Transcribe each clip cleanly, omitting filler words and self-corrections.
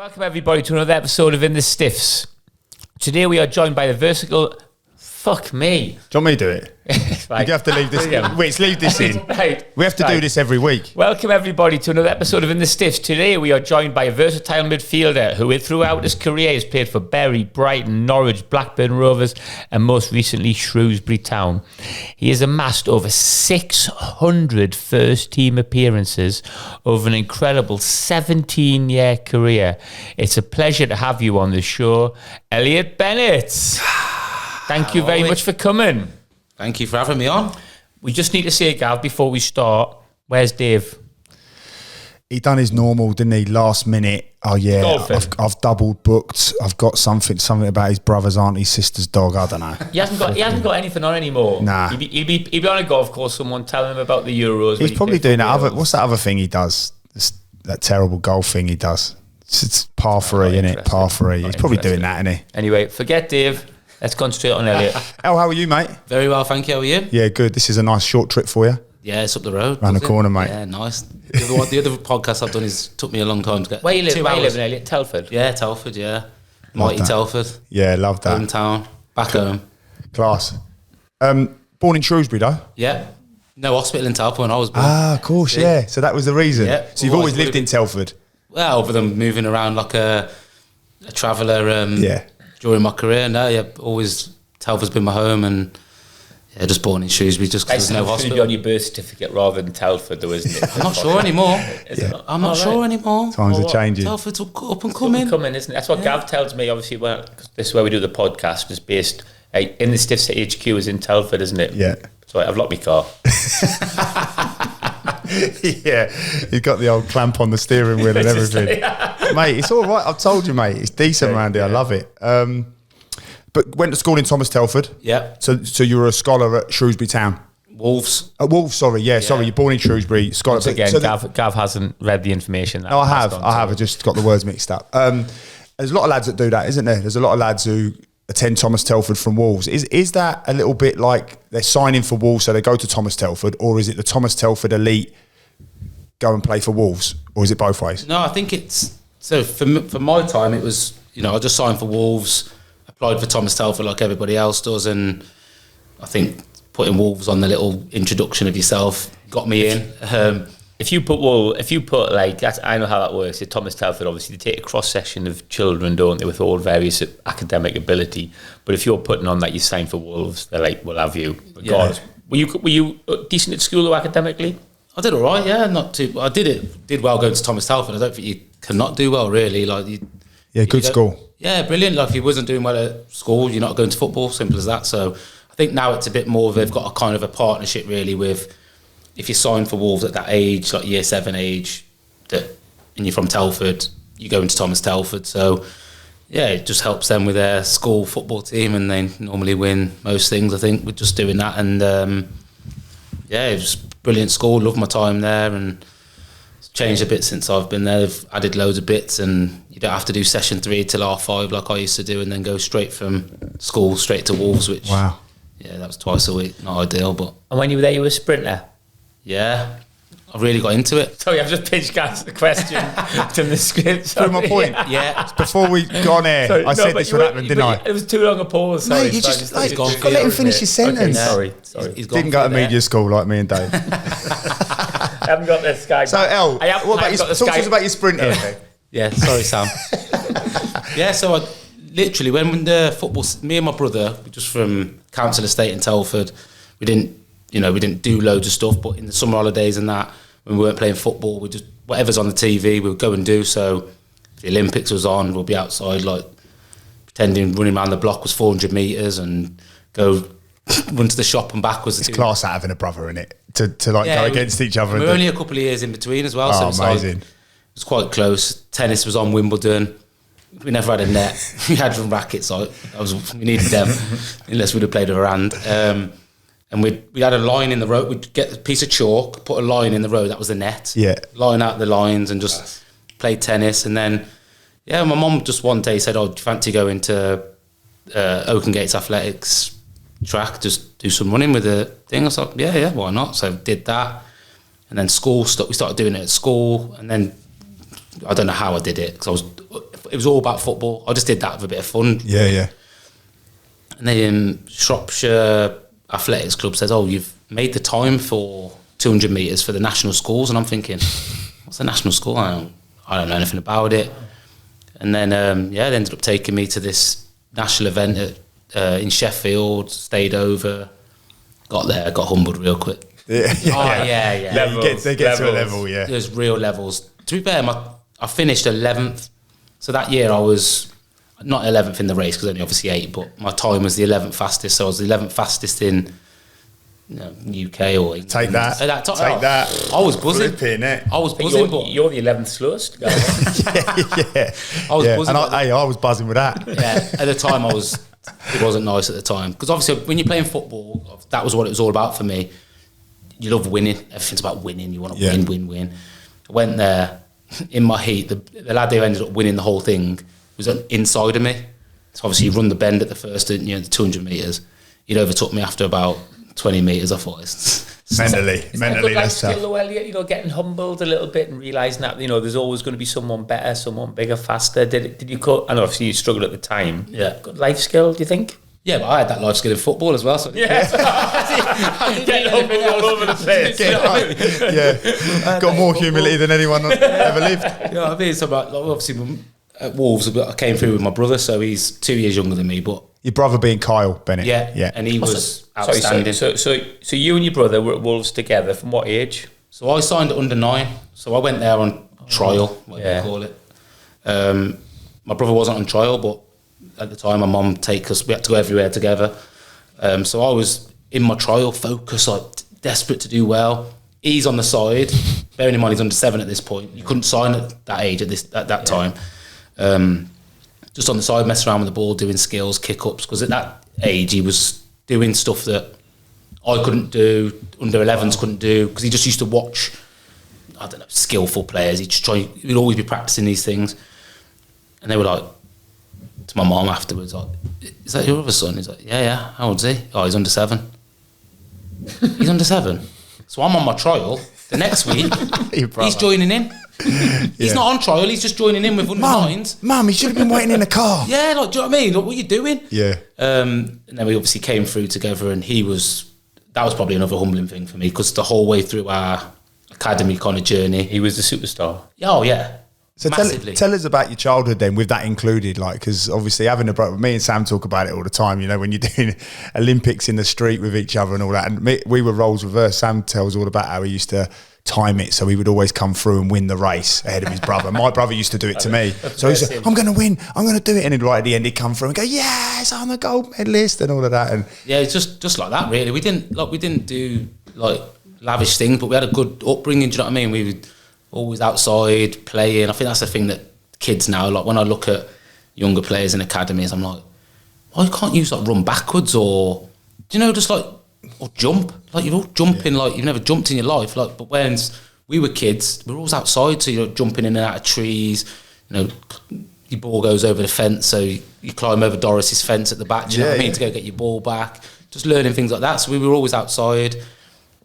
Welcome everybody to another episode of In the Stiffs. Today we are joined by the versatile... Fuck me. Do you want me to do it? Right. You have to leave this in. Wait, leave this in. Right. We have to do this every week. Welcome everybody to another episode of In the Stiffs. Today we are joined by a versatile midfielder who throughout his career has played for Bury, Brighton, Norwich, Blackburn Rovers and most recently Shrewsbury Town. He has amassed over 600 first team appearances over an incredible 17-year career. It's a pleasure to have you on the show, Elliott Bennett. Thank you very much for coming. Thank you for having me on. We just need to say, Gav, before we start, where's Dave? He done his normal, didn't he? Last minute. Oh yeah, I've doubled booked. I've got something about his brother's auntie, sister's dog. I don't know. He hasn't got anything on anymore. Nah. He'd be on a golf course. Someone telling him about the Euros. He's probably doing that other. What's that other thing he does? That terrible golf thing he does. It's par three, isn't it? Par three. He's probably doing that, isn't he? Anyway, forget Dave. Let's concentrate on Elliott. How are you, mate? Very well, thank you. How are you? Yeah, good. This is a nice short trip for you. Yeah, it's up the road. Round the corner, mate. Yeah, nice. The other podcast I've done took me a long time to get. Where you live, Elliott? Telford? Yeah, Telford, yeah. Mighty Telford. Yeah, love that. Hometown. Back home. Class. Born in Shrewsbury, though? Yeah. No hospital in Telford when I was born. Ah, of course, yeah. So that was the reason. Yeah. So you've always lived in Telford? Well, other than moving around like a traveller during my career. No, yeah, always Telford's been my home and yeah, just born in Shrewsbury just because there's no hospital. Be on your birth certificate rather than Telford, though, isn't it? I'm not sure anymore. I'm not sure anymore. Times are changing. Telford's up and coming. Isn't it? That's what Gav tells me, obviously. Well, this is where we do the podcast. It's based in the Stiffs HQ is in Telford, isn't it? Yeah. Sorry, I've locked my car. Yeah, you've got the old clamp on the steering wheel and everything. Mate, it's all right. I've told you, mate. It's decent around here. I love it. But went to school in Thomas Telford. Yeah. So you were a scholar at Shrewsbury Town. Wolves. Wolves, sorry. Yeah, sorry. You're born in Shrewsbury. Scholar. Once again, Gav hasn't read the information. No, I have. I just got the words mixed up. There's a lot of lads that do that, isn't there? There's a lot of lads who attend Thomas Telford from Wolves. Is that a little bit like they're signing for Wolves, so they go to Thomas Telford, or is it the Thomas Telford elite go and play for Wolves, or is it both ways? No, I think it's so. For my time, it was I just signed for Wolves, applied for Thomas Telford like everybody else does, and I think putting Wolves on the little introduction of yourself got me in. If you put like that, I know how that works. At Thomas Telford, obviously, they take a cross section of children, don't they, with all various academic ability. But if you're putting on that you sign for Wolves, they're like, we'll have you. Regardless. Yeah. Were you decent at school though, academically? I did all right, yeah, not too. I did well going to Thomas Telford. I don't think you cannot do well, really. Good school. Yeah, brilliant. Like if you wasn't doing well at school, you're not going to football. Simple as that. So I think now it's a bit more. They've got a kind of a partnership really with. If you sign for Wolves at that age, like year 7 age, and you're from Telford, you go into Thomas Telford. So, yeah, it just helps them with their school football team, and they normally win most things, I think, with just doing that. And, it was brilliant school. Loved my time there, and it's changed a bit since I've been there. They've added loads of bits, and you don't have to do session 3 till R5 like I used to do, and then go straight from school straight to Wolves, which, wow. Yeah, that was twice a week. Not ideal, but... And when you were there, you were a sprinter? Yeah, I really got into it. Sorry, I've just pitched Gaz the question from the script. Prove my point. Yeah. Before we got on air, I said this would happen, didn't I? It was too long a pause. Sorry, mate, you just got to let him finish his sentence. Okay, sorry. He's didn't go to media school like me and Dave. I haven't got this guy. So, El, what about talk to us about your sprinter. Yeah, sorry, Sam. Yeah, so I literally, when the football, me and my brother, just from Council Estate in Telford, we didn't do loads of stuff, but in the summer holidays and that, when we weren't playing football, we just, whatever's on the TV, we would go and do. So if the Olympics was on, we'll be outside, like, pretending running around the block was 400 metres and go run to the shop and back was... It's class out having a brother, in it to go against each other. We were only a couple of years in between as well. Oh, so amazing. It was quite close. Tennis was on Wimbledon. We never had a net. We had rackets. We needed them, unless we'd have played with a hand. And we had a line in the road. We'd get a piece of chalk, put a line in the road. That was the net. Yeah. Line out the lines and just play tennis. And then, my mum just one day said, "Oh, do you fancy going to Oaken Gates Athletics track? Just do some running with the thing." I was like, "Yeah, why not?" So I did that. And then school stuff. We started doing it at school. And then I don't know how I did it because I was it was all about football. I just did that with a bit of fun. Yeah. And then Shropshire Athletics Club says, "Oh, you've made the time for 200 metres for the national schools." And I'm thinking, what's the national school? I don't know anything about it. And then, they ended up taking me to this national event in Sheffield, stayed over, got there, got humbled real quick. Yeah. Levels, They get to a level, yeah. There's real levels. To be fair, I finished 11th. So that year I was not 11th in the race, because only obviously 8, but my time was the 11th fastest. So I was the 11th fastest in UK or England. Take that. Take that. I was buzzing. Flipping it. I was buzzing, but you're the 11th slowest. Yeah. I was buzzing. And I was buzzing with that. Yeah, at the time it wasn't nice at the time, because obviously when you're playing football, that was what it was all about for me. You love winning. Everything's about winning. You want to win. I went there in my heat. The lad who ended up winning the whole thing was inside of me. So obviously you run the bend at the first, the 200 metres. He'd overtook me after about 20 metres. I thought mentally, a good life that's skill tough. though, Elliot, getting humbled a little bit and realising that, there's always going to be someone better, someone bigger, faster. Did you I know obviously you struggled at the time. Yeah. Good life skill, do you think? Yeah, but I had that life skill in football as well. So Yes. Getting humbled all over the place. Got more humility than anyone ever lived. You know what I mean? So obviously at Wolves, I came through with my brother, so he's 2 years younger than me. But Your brother being Kyle Bennett. yeah, and he was outstanding. So you and your brother were at Wolves together from what age? So I signed at under 9. So I went there on trial, whatever you call it. My brother wasn't on trial, but at the time my mum take us. We had to go everywhere together. So I was in my trial, focused, like desperate to do well. He's on the side. Bearing in mind he's under 7 at this point. You couldn't sign at that age at that time. Just on the side, messing around with the ball, doing skills, kick-ups, because at that age he was doing stuff that I couldn't do, under 11s couldn't do, because he just used to watch, I don't know, skillful players. He'd always be practicing these things. And they were like, to my mum afterwards, like, "Is that your other son?" He's like, yeah. How old's he? "Oh, he's under 7. He's under 7. So I'm on my trial. The next week, he's joining in. He's not on trial, he's just joining in with under 9s. Mum, he should have been waiting in the car. Yeah, like, do you know what I mean? Like, what are you doing? Yeah. And then we obviously came through together, and that was probably another humbling thing for me, because the whole way through our academy kind of journey, He was the superstar. oh yeah, So massively. tell us about your childhood then, with that included, like, because obviously having a brother, me and Sam talk about it all the time, when you're doing Olympics in the street with each other and all that, and we were roles reversed. Sam tells all about how he used to time it, so he would always come through and win the race ahead of his brother. My brother used to do it to me. So he's like, "I'm going to win, I'm going to do it," and then right at the end he'd come through and go, "Yes, I'm the gold medalist," and all of that. And yeah, it's just like that really. We didn't do like lavish things, but we had a good upbringing. Do you know what I mean? We were always outside playing. I think that's the thing that kids now, like when I look at younger players in academies, I'm like, why can't you like run backwards, or just like, or jump? Like, you're all jumping like you've never jumped in your life. Like, but when we were kids, we were always outside, so you're jumping in and out of trees. Your ball goes over the fence, so you climb over Doris's fence at the back. Do you know what I mean? To go get your ball back. Just learning things like that. So we were always outside.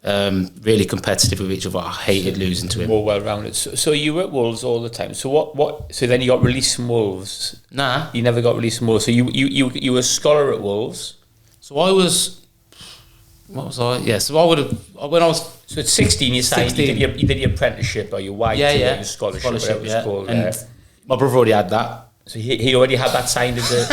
Really competitive with each other. I hated losing to him. More well-rounded. So you were at Wolves all the time. So what? So then you got released from Wolves. Nah, You never got released from Wolves. So you were a scholar at Wolves. so I was. What was I? Yeah, so I would have when I was. So at 16 you signed. 16. You did your apprenticeship or your YT or your scholarship, whatever it was called. And my brother already had that. So he already had that signed as a.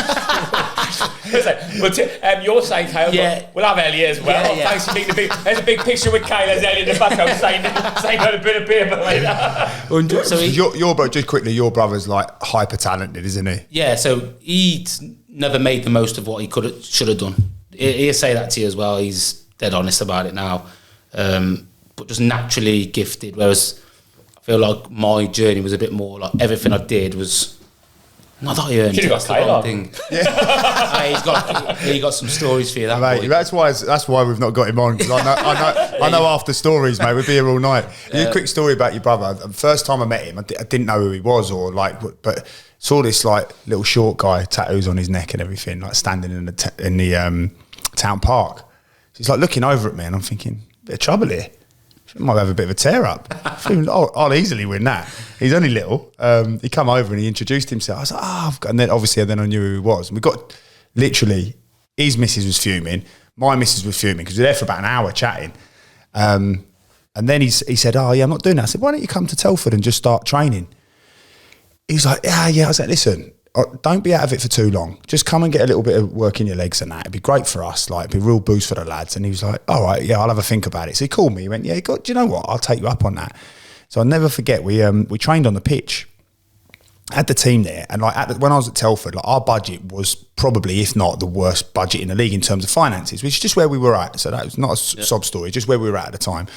You're signed, Kyle. Yeah. We'll have Elliot as well. Yeah. Thanks for being the big. There's a big picture with Kyle as Elliot in the background signed on a bit of paper like that. So your brother, just quickly, your brother's like hyper talented, isn't he? yeah, so he'd never made the most of what he should have done. He'll say that to you as well. He's dead honest about it now. But just naturally gifted, whereas I feel like my journey was a bit more like everything I did was not that I earned. Should've got That's the Kyle wrong on. thing. He got some stories for you. That Mate, boy. that's why we've not got him on, because I know after stories, mate, we'd be here all night. A quick story about your brother. The first time I met him, I didn't know who he was, or like, but saw this like little short guy, tattoos on his neck and everything, like standing in the town park. So he's like looking over at me, and I'm thinking, bit of trouble here. might have a bit of a tear up. I'll easily win that. He's only little. He come over and he introduced himself. I was like, and then obviously I knew who he was. And we got literally, his missus was fuming, my missus was fuming because we were there for about an hour chatting. And then he said, oh yeah, I'm not doing that. I said, why don't you come to Telford and just start training? He's like, yeah. I was like, listen, don't be out of it for too long. Just come and get a little bit of work in your legs and that. It'd be great for us. Like, it'd be a real boost for the lads. And he was like, all right, yeah, I'll have a think about it. So he called me. He went, yeah, do you know what? I'll take you up on that. So I'll never forget, we trained on the pitch. Had the team there. And like when I was at Telford, like our budget was probably, if not the worst budget in the league in terms of finances, which is just where we were at. So that was not a sob story, just where we were at the time.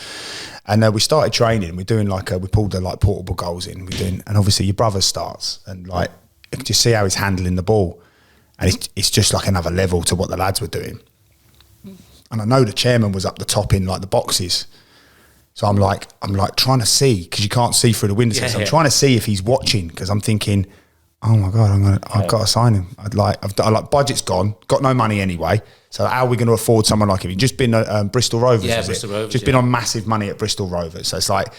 And we started training. We're doing we pulled the like portable goals in. And obviously your brother starts and like, just see how he's handling the ball, and it's just like another level to what the lads were doing. And I know the chairman was up the top in like the boxes, so I'm like trying to see, because you can't see through the window. So I'm trying to see if he's watching, because I'm thinking, oh my god, I've got to sign him. Budget's gone, got no money anyway. So how are we going to afford someone like him? He's just been at Bristol Rovers, Bristol Rovers, just been on massive money at Bristol Rovers. So it's like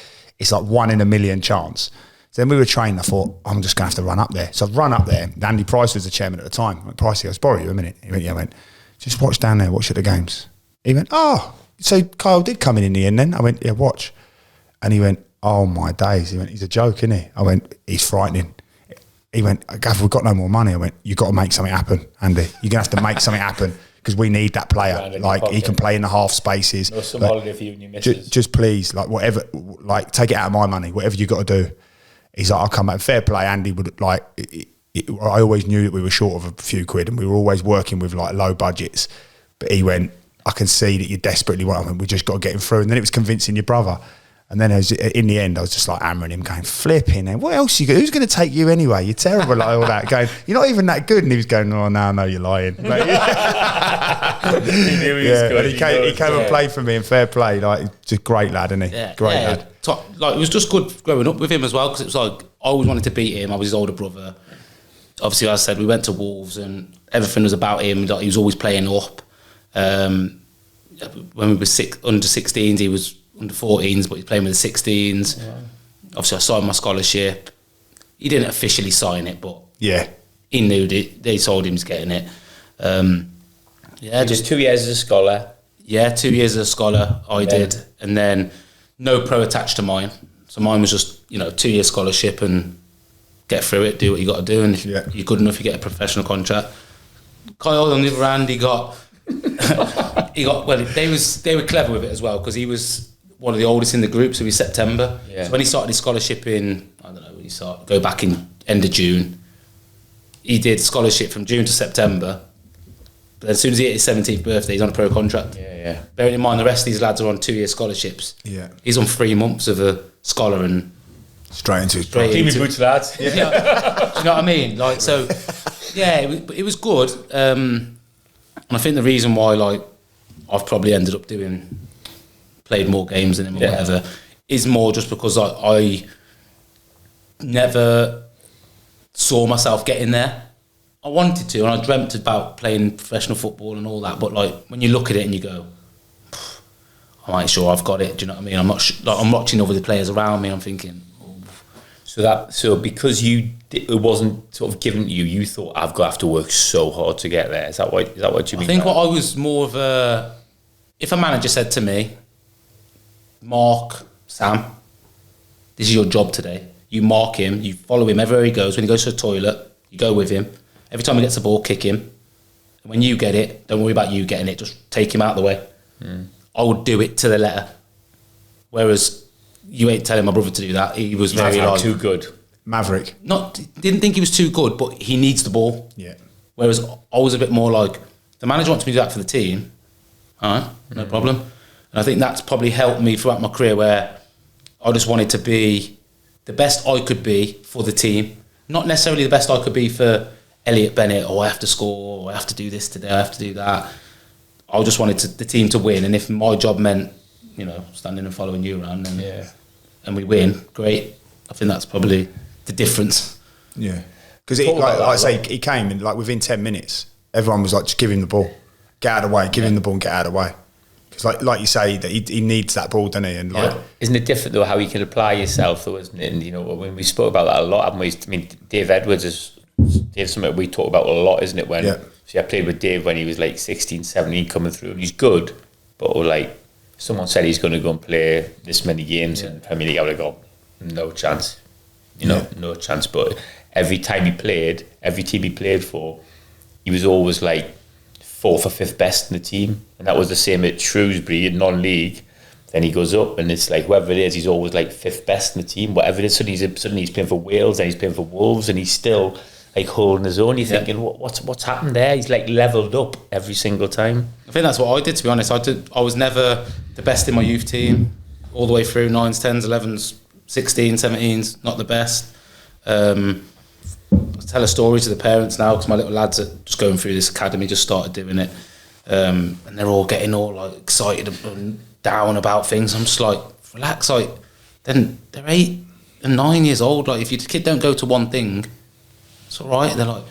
1 in a million chance. So then we were training. I thought, I'm just going to have to run up there. So I've run up there. Andy Price was the chairman at the time. I went, Price, he goes, borrow you a minute. He went, yeah. I went, just watch down there, watch at the games. He went, oh, so Kyle did come in the end then? I went, yeah, watch. And he went, oh my days. He went, he's a joke, isn't he? I went, he's frightening. He went, Gav, we've got no more money. I went, you've got to make something happen, Andy. You're going to have to make something happen, because we need that player. Like, he can play in the half spaces. No, some holiday for you and your missus. Just please, like, whatever, like, take it out of my money, whatever you got to do. He's like, I'll come back. Fair play, Andy would like. I always knew that we were short of a few quid, and we were always working with like low budgets. But he went, I can see that you desperately want him. We just got to get him through. And then it was convincing your brother. And then in the end, I was just like hammering him, going, flipping. And what else who's going to take you anyway? You're terrible, like all that. Going, you're not even that good. And he was going, oh no, you're lying. He knew he was good. He came and played for me, and fair play. Like, just great lad, isn't he? Yeah, great lad. Like, it was just good growing up with him as well, because it was like, I always wanted to beat him. I was his older brother. Obviously, as I said, we went to Wolves and everything was about him. Like, he was always playing up. When we were under 16s, he was under 14s, but he was playing with the 16s. Yeah. Obviously, I signed my scholarship. He didn't officially sign it, but he knew that they told him he's getting it. Just 2 years as a scholar. Yeah, 2 years as a scholar, I did. And then no pro attached to mine. So mine was just, 2 year scholarship and get through it, do what you got to do. And if you're good enough, you get a professional contract. Kyle, on the other hand, they were clever with it as well, because he was one of the oldest in the group, so he was September. Yeah. So when he started his scholarship in, go back in end of June, he did scholarship from June to September. But as soon as he hit his 17th birthday, he's on a pro contract. Yeah. Bearing in mind, the rest of these lads are on 2 year scholarships. Yeah. He's on 3 months of a scholar and straight into his Keep me boots, lads. Yeah. Do you know what I mean? Like, so, yeah, it was good. And I think the reason why, like, I've probably ended up played more games than him or whatever, is more just because I never saw myself getting there. I wanted to, and I dreamt about playing professional football and all that, but like, when you look at it and you go, I'm not sure I've got it. Do you know what I mean? I'm not I'm watching other players around me and I'm thinking, So because it wasn't sort of given to you, you thought, I've got to have to work so hard to get there. Is that what you mean? I think what I was more of if a manager said to me, Mark, Sam, this is your job today. You mark him, you follow him everywhere he goes. When he goes to the toilet, you go with him. Every time he gets the ball, kick him. And when you get it, don't worry about you getting it, just take him out of the way. I would do it to the letter. Whereas you ain't telling my brother to do that. He was very like, too good. Maverick. Didn't think he was too good, but he needs the ball. Yeah. Whereas I was a bit more like, the manager wants me to do that for the team. All right, no problem. And I think that's probably helped me throughout my career, where I just wanted to be the best I could be for the team. Not necessarily the best I could be for Elliott Bennett, I have to score, or I have to do this today, I have to do that. I just wanted the team to win, and if my job meant, standing and following you around, and we win, great. I think that's probably the difference. Yeah, because like I say, he came and like within 10 minutes, everyone was like, just give him the ball, get out of the way, give him the ball and get out of the way. Because like you say, that he needs that ball, doesn't he? And like, isn't it different though how you can apply yourself though, isn't it? And you know, when we spoke about that a lot, haven't we? I mean, Dave Edwards is something we talk about a lot, isn't it? When I played with Dave when he was like 16, 17 coming through, and he's good, but like someone said he's going to go and play this many games in the Premier League, I would have gone, no chance, no chance. But every time he played, every team he played for, he was always like 4th or 5th best in the team, and that was the same at Shrewsbury in non-league. Then he goes up, and it's like whoever it is, he's always like 5th best in the team. Whatever it is, suddenly he's playing for Wales, and he's playing for Wolves, and he's still like holding his own. You're thinking, what's happened there? He's like levelled up every single time. I think that's what I did, to be honest. I was never the best in my youth team, all the way through 9s, 10s, 11s, 16s, 17s, not the best. I tell a story to the parents now because my little lads are just going through this academy, just started doing it, and they're all getting all like excited and down about things. I'm just like, relax. Like, then they're 8 and 9 years old. Like, if your kid don't go to one thing, it's all right. They're like,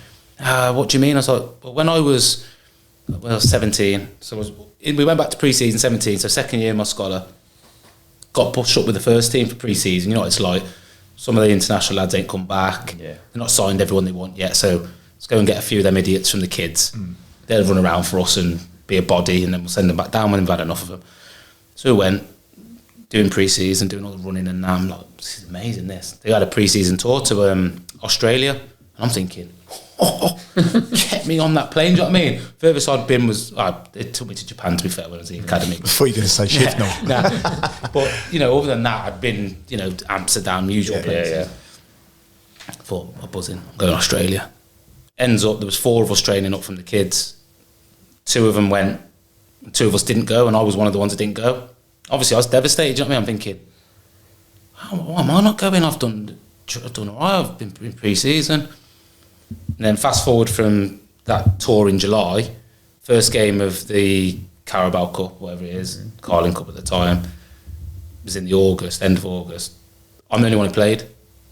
what do you mean? I was like, well, when I was 17, so we went back to pre-season 17. So second year, my scholar got pushed up with the first team for pre-season. You know what it's like. Some of the international lads ain't come back. They're not signed everyone they want yet. So let's go and get a few of them idiots from the kids. They'll run around for us and be a body, and then we'll send them back down when we've had enough of them. So we went, doing pre-season, doing all the running, and I'm like, this is amazing, this. They had a pre-season tour to Australia, and I'm thinking, get me on that plane, do you know what I mean? Furthest I'd been was, it took me to Japan, to be fair, when I was in the academy. I thought you were going to say shift now. But, other than that, I'd been, Amsterdam, usual places. I thought, I'm buzzing, I'm going to Australia. Ends up, there was 4 of us training up from the kids. 2 of them went, 2 of us didn't go, and I was one of the ones that didn't go. Obviously, I was devastated, do you know what I mean? I'm thinking, why am I not going? I've done all right, I've been in pre-season. And then fast forward from that tour in July, first game of the Carabao Cup, whatever it is, Carling Cup at the time, was in the end of August. I'm the only one who played.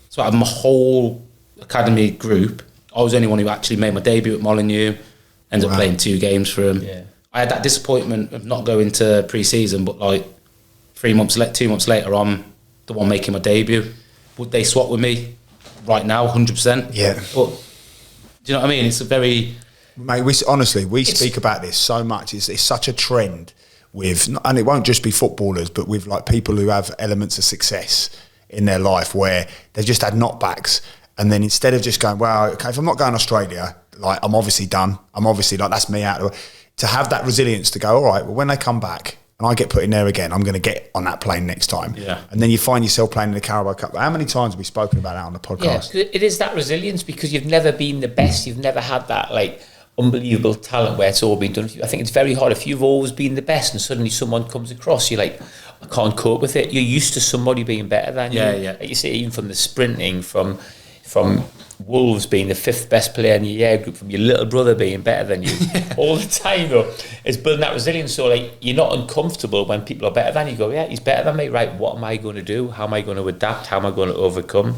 So out of my whole academy group, I was the only one who actually made my debut at Molineux, ended up playing 2 games for him. I had that disappointment of not going to pre-season, but like 2 months later, I'm the one making my debut. Would they swap with me right now? 100%. Yeah. But do you know what I mean? It's a very... Mate, we speak about this so much. It's such a trend with, and it won't just be footballers, but with like people who have elements of success in their life where they've just had knockbacks, and then instead of just going, well, okay, if I'm not going to Australia, like I'm obviously done. I'm obviously like, that's me out of it. To have that resilience to go, all right, well, when they come back and I get put in there again, I'm going to get on that plane next time. And then you find yourself playing in the Carabao Cup. How many times have we spoken about that on the podcast? Yeah, it is that resilience because you've never been the best. You've never had that like unbelievable talent where it's all been done for you. I think it's very hard if you've always been the best and suddenly someone comes across, you're like, I can't cope with it. You're used to somebody being better than you. Like you say, even from the sprinting, from Wolves being the 5th best player in your year group, from your little brother being better than you all the time, though, it's building that resilience. So like you're not uncomfortable when people are better than you. You go, yeah, he's better than me, right? What am I going to do? How am I going to adapt? How am I going to overcome?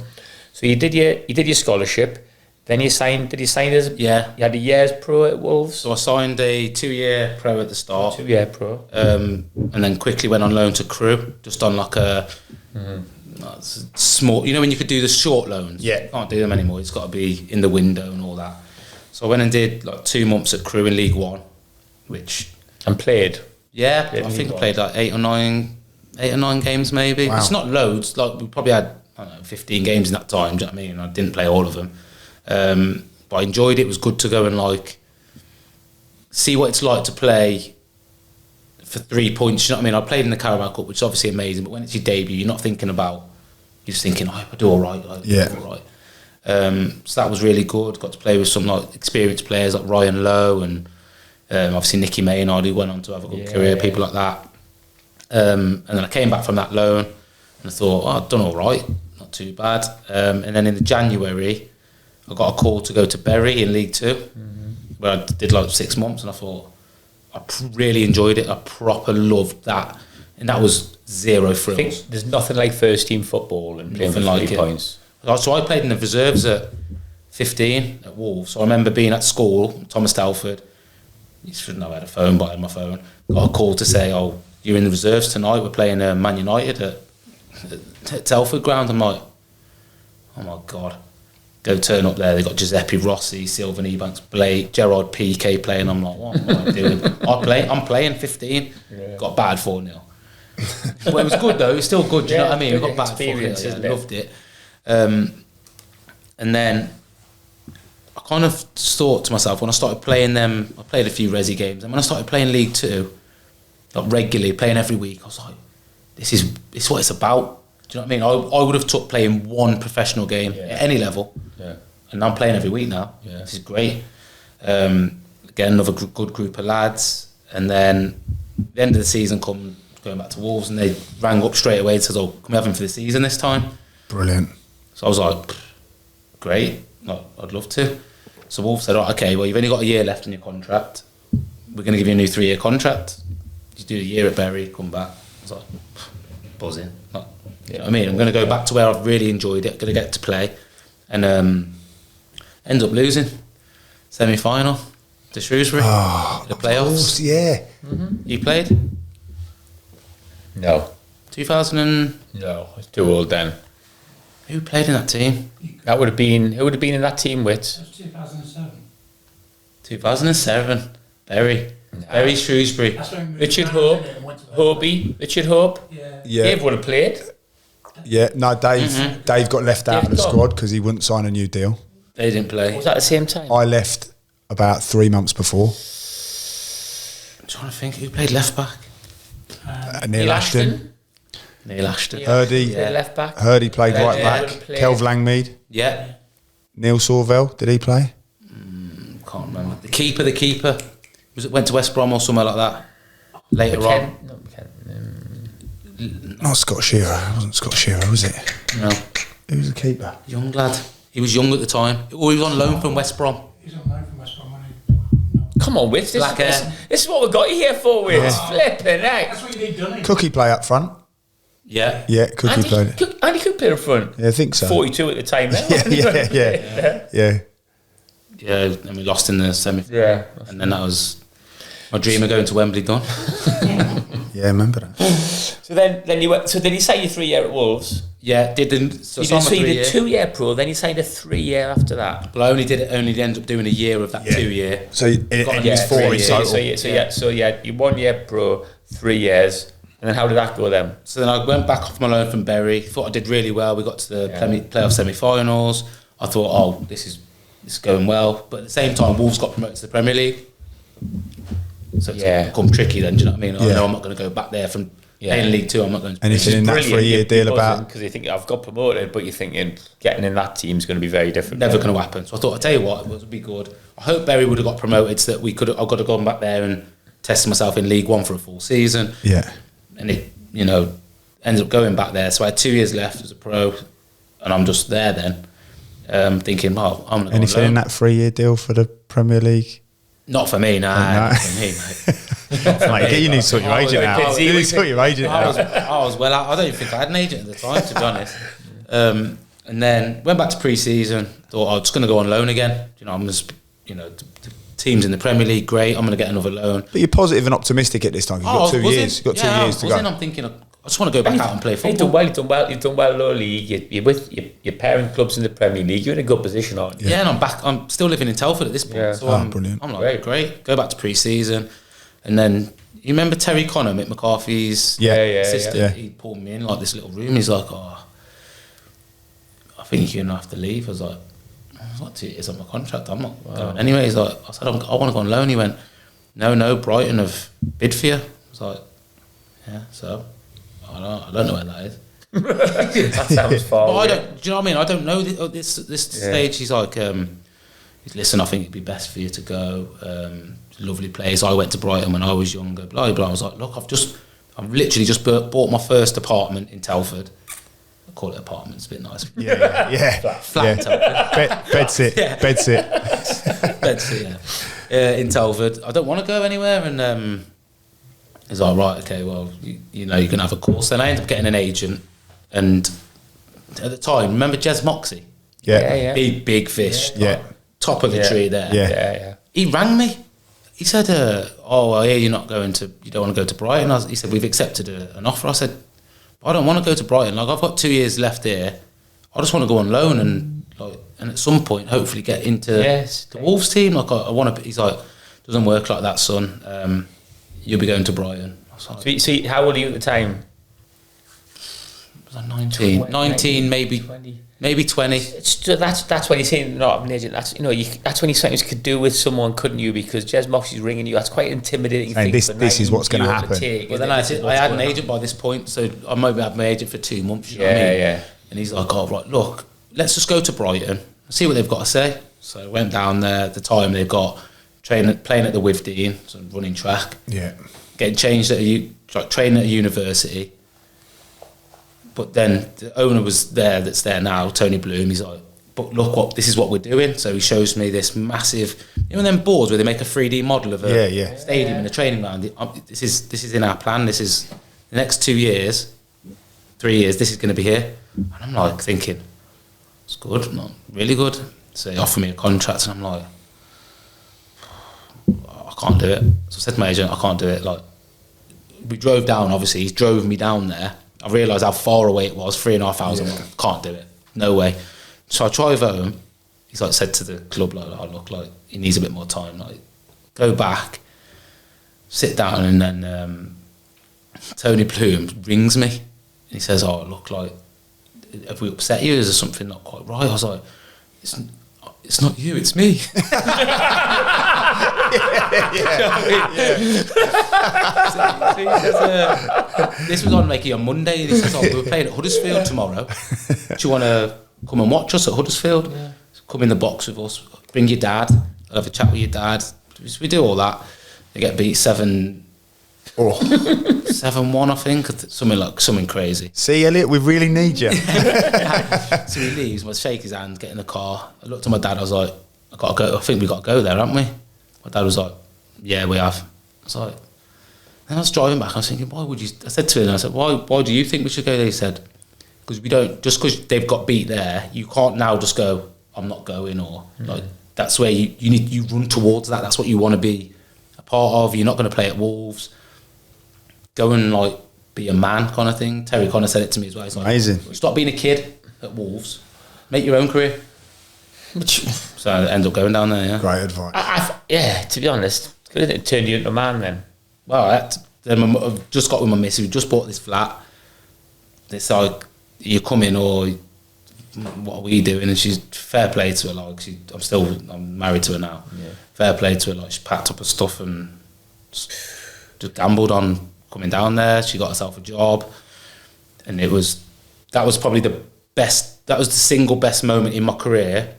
So you did your scholarship, then you signed. Did you sign as you had a year's pro at Wolves? So I signed a 2-year pro at the start. 2-year pro, and then quickly went on loan to Crewe, just on like a. Small, when you could do the short loans, can't do them anymore. It's got to be in the window and all that. So I went and did like 2 months at Crewe in League One, and played. I think I played like 8 or 9 games maybe. Wow. It's not loads. Like we probably had 15 games in that time. Do you know what I mean? I didn't play all of them, but I enjoyed it. It was good to go and like see what it's like to play for 3 points. You know what I mean? I played in the Carabao Cup, which is obviously amazing, but when it's your debut, you're not thinking about, you're just thinking, I do all right. Do all right. So that was really good. Got to play with some like experienced players like Ryan Lowe and obviously Nicky Maynard, who went on to have a good career, people like that. And then I came back from that loan and I thought, I've done all right, not too bad. And then in the January, I got a call to go to Bury in League Two, where I did like 6 months, and I thought, I really enjoyed it. I proper loved that, and that was zero frills. I think there's nothing like first team football and playing for 3 points. So I played in the reserves at 15 at Wolves. So I remember being at school, Thomas Telford. You shouldn't have had a phone, but I had my phone. Got a call to say, you're in the reserves tonight. We're playing Man United at Telford ground. I'm like, oh my God. Go turn up there. They got Giuseppe Rossi, Sylvan Ebanks, Blake, Gerard PK playing. I'm like, what am I doing? I'm playing 15. Got bad 4-0. Well, it was good though. It was still good. Do you know what I mean? We got bad 4-0. I loved it. And then I kind of thought to myself when I started playing them. I played a few resi games, and when I started playing League 2, like regularly playing every week, I was like, this is what it's about. Do you know what I mean? I would have took playing one professional game at any level, and I'm playing every week now. This is great. Again, another good group of lads, and then the end of the season going back to Wolves, and they rang up straight away and says, "Oh, can we have him for the season this time?" Brilliant. So I was like, "Great, I'd love to." So Wolves said, "Oh, okay, well you've only got a year left in your contract. We're going to give you a new 3-year contract. You do a year at Bury, come back." I was like, buzzing. You know what I mean? I'm going to go back to where I've really enjoyed it, going to get to play, and end up losing semi-final to Shrewsbury, the playoffs. Course, yeah. You played? No. 2000 No, I was too old then. Who played in that team? That would have been, who would have been in that team with? It was 2007. 2007. Bury Shrewsbury. That's when we Richard ran Hope. it and went to the- Hobie. Richard Hope. Yeah. Dave would have played. Yeah, no, Dave got left out of the Dave got- squad because he wouldn't sign a new deal. They didn't play. Was that at the same time? I left about 3 months before. I'm trying to think who played left back. Neil Ashton. Neil Ashton. Hurdy. Yeah, left back. Hurdy played right Yeah, back. would've played. Kelv Langmead. Yeah. Neil Sorvell, did he play? Can't remember. The keeper. Went to West Brom or somewhere like that. Later on. Not Scott Shearer. It wasn't Scott Shearer, was it? No. Who was the keeper? Young lad. He was young at the time. Or he was on loan from West Brom. He's on loan from West Brom, wasn't he? Come on, Wits. Black hair. This is what we got you here for, Wits. Flipping heck. That's what you need, doesn't he? Cookie play up front. Yeah. Yeah, Cookie played it. Andy could play up front. Yeah, I think so. 42 at the time then. Yeah. Yeah, and we lost in the semi-final. Yeah. And then that was my dream of going to Wembley done. Yeah, I remember that. So then you went. So did he sign you 3 year at Wolves? Yeah, didn't. So You signed my did 3 year. 2 year pro. Then you signed a 3 year after that. But I only ended up doing a year of that 2 year. So it Got was 4 in years. total. So you 1 year pro, 3 years, and then how did that go then? So then I went back off my loan from Bury. Thought I did really well. We got to the playoff semi-finals. I thought, oh, this is going well. But at the same time, Wolves got promoted to the Premier League. So it's become tricky then, do you know what I mean? I know I'm not going to go back there from playing League 2. I'm not going to. Anything in that 3 year deal about? Because you think I've got promoted, but you're thinking getting in that team is going to be very different. Never going to happen. So I thought, I'll tell you what, it would be good. I hope Bury would have got promoted so that I could have gone back there and tested myself in League 1 for a full season. Yeah. And it, ended up going back there. So I had 2 years left as a pro, and I'm just there then, thinking, well, I'm going to go Anything in that 3 year deal for the Premier League? Not for me, nah. No. Not for me, mate. Mate, you need to sort your agent out. You need to sort your agent I out. was well out. I don't even think I had an agent at the time, to be honest. And then went back to pre-season. Thought I was just going to go on loan again. I'm just, the teams in the Premier League, great. I'm going to get another loan. But you're positive and optimistic at this time. You've got 2 years. You've got 2 years to go. I'm thinking, I just want to go back out and play football. You've done well low league. You're with your parent clubs in the Premier League. You're in a good position, aren't you? Yeah, and I'm back. I'm still living in Telford at this point. Yeah. So Brilliant. I'm like, great. Go back to pre-season. And then, you remember Terry Connor, Mick McCarthy's assistant? Yeah. He pulled me in like this little room. He's like, I think you're going to have to leave. I was like, 2 years on my contract. I'm not going anyway. He's like, I said, I want to go on loan. He went, no, Brighton have bid for you. I was like, yeah, so I don't know where that is. That sounds far. But do you know what I mean? I don't know this stage. He's like, listen, I think it'd be best for you to go. Lovely place. I went to Brighton when I was younger. Blah blah. I was like, look, I've literally just bought my first apartment in Telford. I call it apartment. It's a bit nice. Yeah. Flat in Telford. Bedsit. Bedsit. Yeah. In Telford. I don't want to go anywhere. And he's like, right, okay, well, you know, you can have a course. Then I ended up getting an agent. And at the time, remember Jez Moxey? Yeah. Big fish. Yeah. Top of the tree there. Yeah. He rang me. he said, "Oh, I hear you don't want to go to Brighton." He said, "We've accepted an offer." I said, "I don't want to go to Brighton. Like, I've got 2 years left here. I just want to go on loan and at some point hopefully get into the Wolves team. Like, I want to." He's like, "Doesn't work like that, son. You'll be going to Brighton." I was like, So how old are you at the time? I was like 19, maybe 20. Maybe 20. That's when you're saying not an agent. That's that's when you sometimes could do with someone, couldn't you? Because Jez Moxey's ringing you. That's quite intimidating. And this is what's going to happen. Well, then I had an agent by this point, so I maybe had my agent for 2 months. You know what I mean? Yeah. And he's like, "Oh, right, look, let's just go to Brighton and see what they've got to say." So I went down there. At the time, they've got playing at the Wivdean, so running track. Yeah. Getting changed at training at a university. But then the owner was there, that's there now, Tony Bloom. He's like, "But look, this is what we're doing." So he shows me this massive, them boards where they make a 3D model of a stadium and a training ground. This is in our plan. This is the next 2 years, 3 years. This is going to be here. And I'm like thinking, it's good, not really good. So they offer me a contract, and I'm like, I can't do it. So I said to my agent, I can't do it. Like, we drove down. Obviously, he drove me down there. I realised how far away it was, 3.5 hours. I'm like, can't do it, no way. So I drive home. He's like said to the club, like, "Oh, look, like, he needs a bit more time. Like, go back, sit down." And then Tony Bloom rings me. And he says, "Oh, look, like, have we upset you? Is there something not quite right?" I was like, "It's not you, it's me." This was on on Monday. He says, "Oh, we're playing at Huddersfield tomorrow. Do you want to come and watch us at Huddersfield? Come in the box with us. Bring your dad. I'll have a chat with your dad." So we do all that. They get beat 7-1, I think, something crazy. See, Elliott, we really need you. So he leaves. I shake his hand, get in the car. I looked at my dad. I was like, "I gotta go. I think we got to go there, haven't we?" My dad was like, "Yeah, we have." I was like, then I was driving back. I was thinking, why would you? I said to him, I said, "Why do you think we should go there?" He said, "Because we don't. Just because they've got beat there, you can't now just go, I'm not going." Or like, that's where you run towards that. That's what you want to be a part of. You're not going to play at Wolves. Go and like be a man, kind of thing. Terry Connor said it to me as well. He's like, amazing. Stop being a kid at Wolves. Make your own career. So I ended up going down there. Yeah. Great advice. To be honest, could have turned you into a man then. Well, I've just got with my missus. We just bought this flat. It's like, you come in, or what are we doing? And she's fair play to her. Like, I'm married to her now. Yeah. Fair play to her. Like, she packed up her stuff and just gambled on coming down there. She got herself a job, and that was probably the best. That was the single best moment in my career.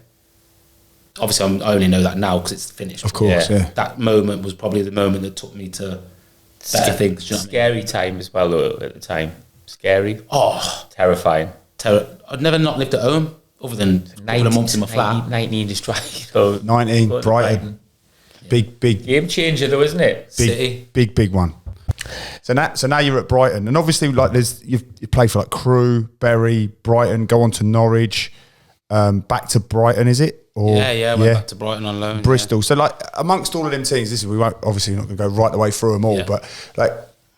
Obviously, I only know that now because it's finished. Of course, yeah. That moment was probably the moment that took me to better things. You know Scary time as well, though, at the time. Scary. Oh, terrifying. I'd never not lived at home other than a couple of months in my flat. 19 just try. So 19, Brighton. Big game changer, though, isn't it? City. Big one. So now you're at Brighton, and obviously, like, you play for like Crewe, Bury, Brighton, go on to Norwich, back to Brighton, is it? Or, I went back to Brighton on loan. Bristol. Yeah. So, like, amongst all of them teams, we won't, obviously not going to go right the way through them all, but like,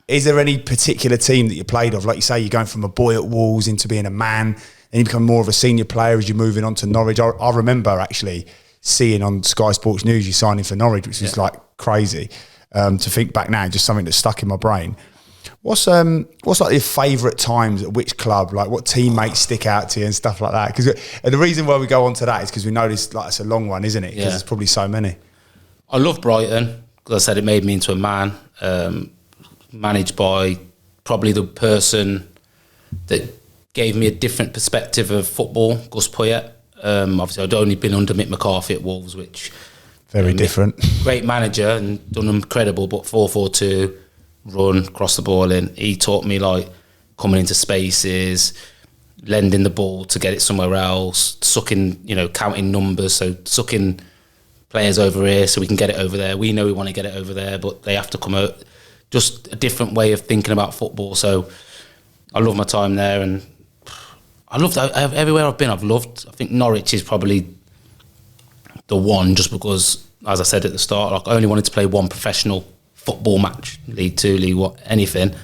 is there any particular team that you played of? Like you say, you're going from a boy at Wolves into being a man, and you become more of a senior player as you're moving on to Norwich. I remember actually seeing on Sky Sports News you signing for Norwich, which is like crazy. To think back now, just something that's stuck in my brain. What's like your favourite times at which club? Like, what teammates stick out to you and stuff like that? Because the reason why we go on to that is because we know this, like, it's a long one, isn't it? Because there's probably so many. I love Brighton because I said it made me into a man. Managed by probably the person that gave me a different perspective of football, Gus Poyet. Obviously, I'd only been under Mick McCarthy at Wolves, which very different. Great manager and done incredible, but 4-4-2, run, cross the ball in. He taught me, like, coming into spaces, lending the ball to get it somewhere else, sucking, counting numbers, so sucking players over here so we can get it over there. We know we want to get it over there, but they have to come out. Just a different way of thinking about football. So I love my time there, and I loved everywhere I've been. I think Norwich is probably the one, just because as I said at the start, like I only wanted to play one professional football match, League Two, League One, anything,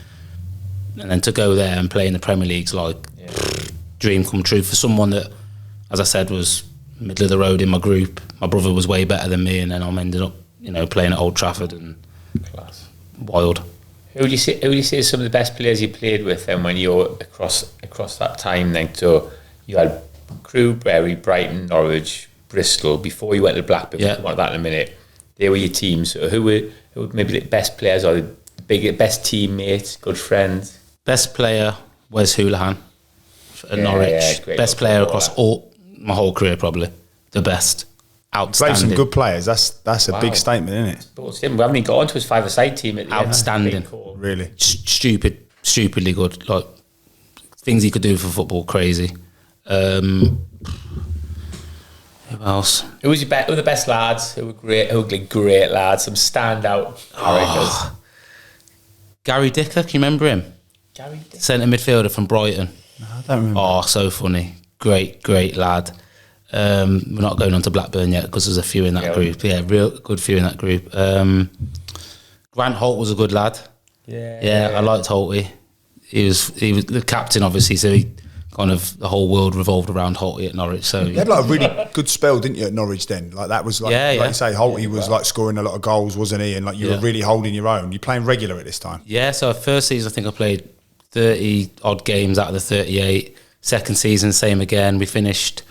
and then to go there and play in the Premier League's like dream come true for someone that, as I said, was middle of the road in my group. My brother was way better than me, and then I ended up, playing at Old Trafford and wild. Who would you say is some of the best players you played with then when you were across that time then? So you had Crewe, Bury, Brighton, Norwich, Bristol before you went to Blackburn. We'll talk about that in a minute. They were your teams. So who were maybe the best players or the best teammates, good friends? Best player, Wes Hoolahan at Norwich. Best player across my whole career, probably. The best. Outstanding. Played some good players. That's a big statement, isn't it? But we haven't even got onto his five-a-side team at the outstanding. End. Really? Stupidly good. Like, things he could do for football, crazy. Who else? Who were the best lads? Who were great lads? Some standout characters. Gary Dicker, can you remember him? Gary Dicker. Centre midfielder from Brighton. No, I don't remember. Oh, so funny. Great lad. We're not going on to Blackburn yet because there's a few in that group. Yeah, real good few in that group. Grant Holt was a good lad. Yeah, I liked Holty. He was the captain, obviously, so he kind of the whole world revolved around Holty at Norwich. So you had like a really good spell, didn't you, at Norwich then? Like that was like you say, Holty was like scoring a lot of goals, wasn't he? And like you were really holding your own. You're playing regular at this time. Yeah, so first season I think I played 30 odd games out of the 38. Second season, same again. We finished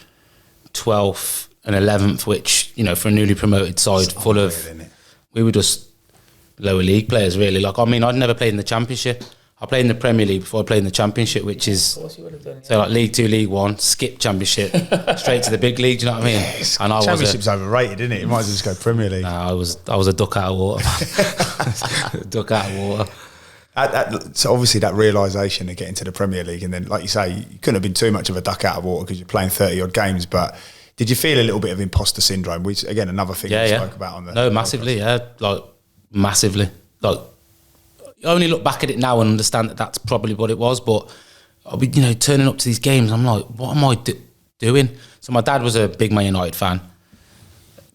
12th and 11th, which, for a newly promoted side full of, we were just lower league players really. Like, I mean, I'd never played in the Championship. I played in the Premier League before I played in the Championship, which is, so like League 2, League 1, skip Championship, straight to the big league, do you know what I mean? And I Championship's overrated, isn't it? You might as well just go Premier League. Nah, I was a duck out of water. Duck out of water. So obviously that realisation of getting to the Premier League, and then like you say, you couldn't have been too much of a duck out of water because you're playing 30 odd games, but did you feel a little bit of imposter syndrome, which again another thing we spoke about on the massively podcast. Like massively, like I only look back at it now and understand that that's probably what it was, but I'll be turning up to these games, I'm like, what am I doing? So my dad was a big Man United fan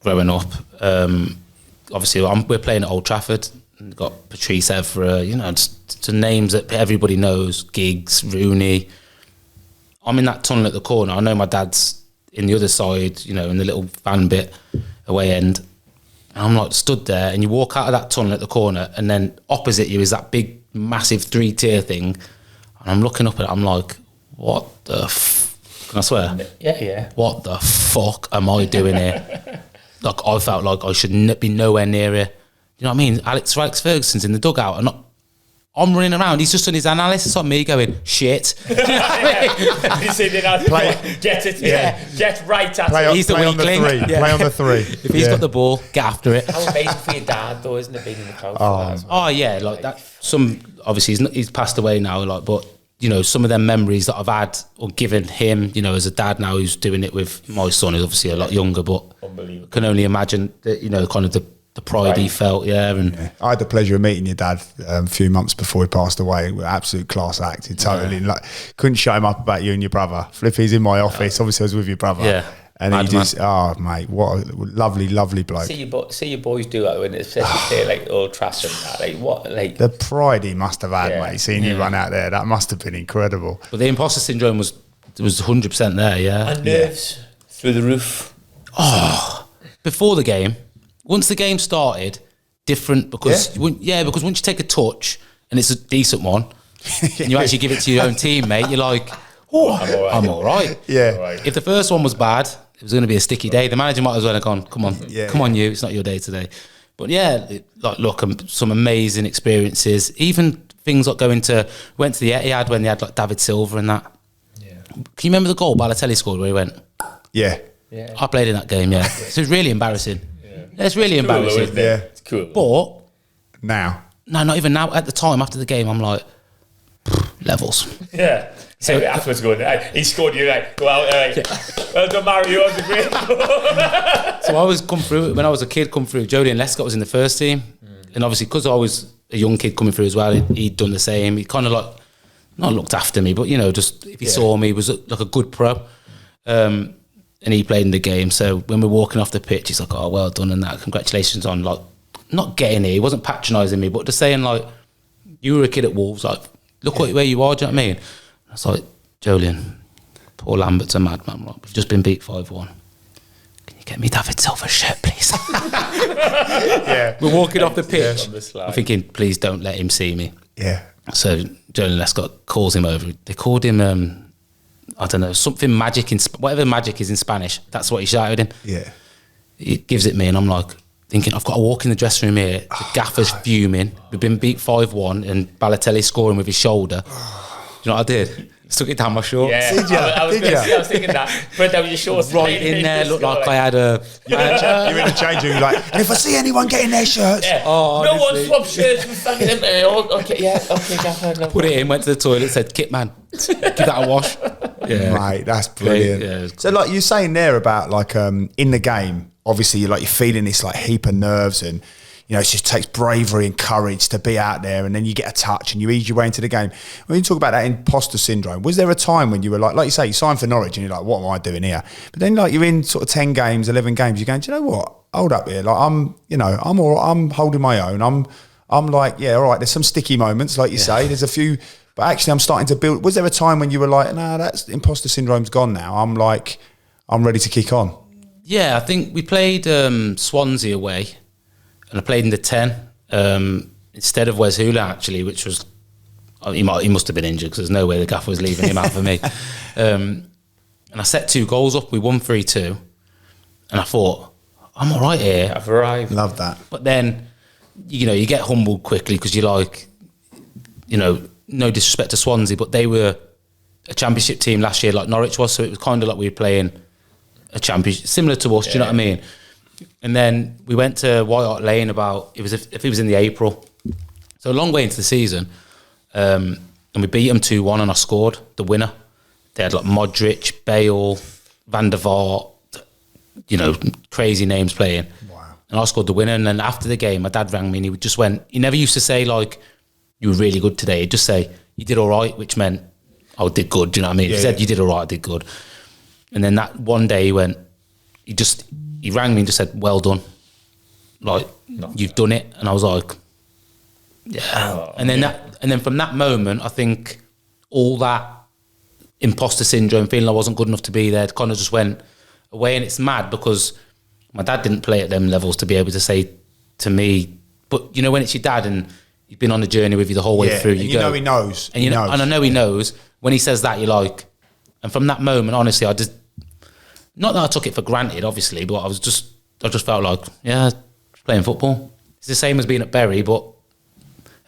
growing up. Obviously we're playing at Old Trafford. Got Patrice Evra, just names that everybody knows, Giggs, Rooney. I'm in that tunnel at the corner. I know my dad's in the other side, in the little fan bit, away end. And I'm like stood there, and you walk out of that tunnel at the corner, and then opposite you is that big, massive 3-tier thing. And I'm looking up at it, I'm like, what the can I swear? Yeah. What the fuck am I doing here? Like, I felt like I should be nowhere near here. You know what I mean? Alex Ferguson's in the dugout and I'm running around. He's just done his analysis on me going, shit. You know what I mean? You see, get it, get right at it. He's the weakling. Play on the three. If he's got the ball, get after it. How amazing for your dad, though, isn't it, being in the crowd? Oh, yeah, like that. Obviously, he's passed away now, like, but, some of them memories that I've had or given him, as a dad now who's doing it with my son, who's obviously a lot younger, but can only imagine that, kind of the pride he felt, and I had the pleasure of meeting your dad a few months before he passed away. Absolute class act. He totally like couldn't shut him up about you and your brother. Flippy's in my office. Obviously, I was with your brother. And he just, mate, what a lovely bloke. See your boys do that when it's especially like Old Trafford and that. Like what, like the pride he must have had, mate. Seeing you run out there, that must have been incredible. But the imposter syndrome was 100% there, and nerves through the roof. Oh, before the game. Once the game started, different because because once you take a touch and it's a decent one, and you actually give it to your own teammate, you're like, I'm all right. Yeah. All right. If the first one was bad, it was going to be a sticky day. The manager might as well have gone, come on, you, it's not your day today. But some amazing experiences. Even things like went to the Etihad when they had like David Silva and that. Yeah. Can you remember the goal Balotelli scored where he went? Yeah. I played in that game, So it's really embarrassing. It's really embarrassing. Though, it's cool. But now, no, not even now. At the time, after the game, I'm like, levels. Yeah. So afterwards, going, he scored. You like, go out. Well done, Mario. Was a great goal. So I was come through when I was a kid. Come through. Jody and Lescott was in the first team, and obviously because I was a young kid coming through as well, he'd done the same. He kind of like not looked after me, but just if he saw me, he was like a good pro. and he played in the game. So when we're walking off the pitch, he's like, "Oh, well done and that. Congratulations on like not getting here." He wasn't patronising me, but just saying like, "You were a kid at Wolves. Like, look where you are." Do you know what I mean? I was like, "Jolien, poor Lambert's a madman. Right? We've just been beat 5-1. Can you get me David Silver's shirt, please?" Yeah. We're walking off the pitch. Yeah. I'm thinking, please don't let him see me. Yeah. So Jolien Lescott calls him over. They called him, I don't know, something magic whatever magic is in Spanish. That's what he shouted him. Yeah. He gives it me, and I'm like thinking, I've got to walk in the dressing room here. The gaffer's fuming. We've been beat 5-1, and Balotelli scoring with his shoulder. You know what I did? Stuck it down my shorts. Yeah, Did you? I was Did going to you? say, I was thinking that. Put down your shorts. Right in there, looked like I had a. You're in the change room, like, and if I see anyone getting their shirts, Yeah. Oh, no honestly. one swaps shirts with fucking him. Okay, yeah, okay, Gaffer. No Put it in, went to the toilet, said, "Kit man, give that a wash." Yeah. mate, that's brilliant. Yeah. So, like you're saying there about like in the game, obviously you're feeling this like heap of nerves, and you know it just takes bravery and courage to be out there, and then you get a touch and you ease your way into the game. When you talk about that imposter syndrome, was there a time when you were like you say, you signed for Norwich and you're like, what am I doing here? But then like you're in sort of 10 games, 11 games, you're going, do you know what? Hold up here, like I'm holding my own. I'm like, yeah, all right. There's some sticky moments, like you say. There's a few, but actually, I'm starting to build. Was there a time when you were like, nah, that's imposter syndrome's gone now? I'm ready to kick on. Yeah, I think we played Swansea away, and I played in the 10 instead of Wes Hula, actually, which was he must have been injured because there's no way the gaffer was leaving him out for me. And I set 2 goals up. We won 3-2, and I thought, I'm all right here. I've arrived. Love that. But then, you know, you get humbled quickly because you're like, you know, no disrespect to Swansea, but they were a championship team last year like Norwich was, so it was kind of like we were playing a championship, similar to us, do you know what I mean? And then we went to White Hart Lane if it was in the April, so a long way into the season, and we beat them 2-1 and I scored the winner. They had like Modric, Bale, Van der Vaart, you know, crazy names playing. Wow. And I scored the winner. And then after the game, my dad rang me and he just went, he never used to say like, you were really good today. He'd just say, you did all right, which meant I did good. Do you know what I mean? Yeah, He said, you did all right, I did good. And then that one day he went, he rang me and just said, well done. Like, you've done it. And I was like, yeah. And then from that moment, I think all that imposter syndrome, feeling I wasn't good enough to be there, kind of just went away. And it's mad because my dad didn't play at them levels to be able to say to me, but you know, when it's your dad and he's been on the journey with you the whole way through, you know he knows. And and I know he knows. When he says that, you're like, and from that moment, honestly, I just, not that I took it for granted, obviously, but I just felt like, yeah, playing football. It's the same as being at Bury, but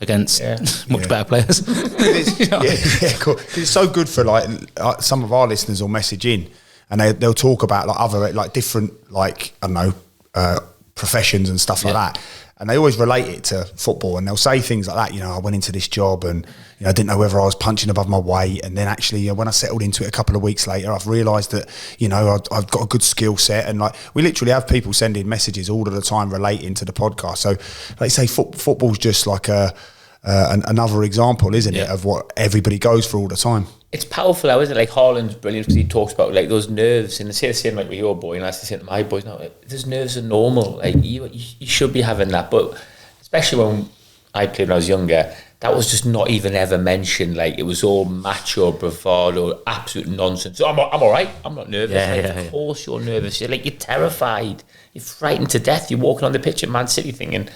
against much better players. Cool. It's so good for like some of our listeners will message in and they'll talk about like other like different like I don't know professions and stuff like that, and they always relate it to football, and they'll say things like that. You know, I went into this job and you know I didn't know whether I was punching above my weight, and then actually when I settled into it a couple of weeks later, I've realised that you know I've got a good skill set, and like we literally have people sending messages all of the time relating to the podcast. So like you say, football's just like another example, isn't it, of what everybody goes through all the time. It's powerful though, isn't it? Like Haaland's brilliant because he talks about like those nerves, and I say the same like with your boy, and I say to my boys, no, those nerves are normal. Like you should be having that, but especially when I played when I was younger, that was just not even ever mentioned. Like it was all macho, bravado, absolute nonsense. So I'm all right. I'm not nervous. Of course you're nervous. You're terrified. You're frightened to death. You're walking on the pitch at Man City thinking,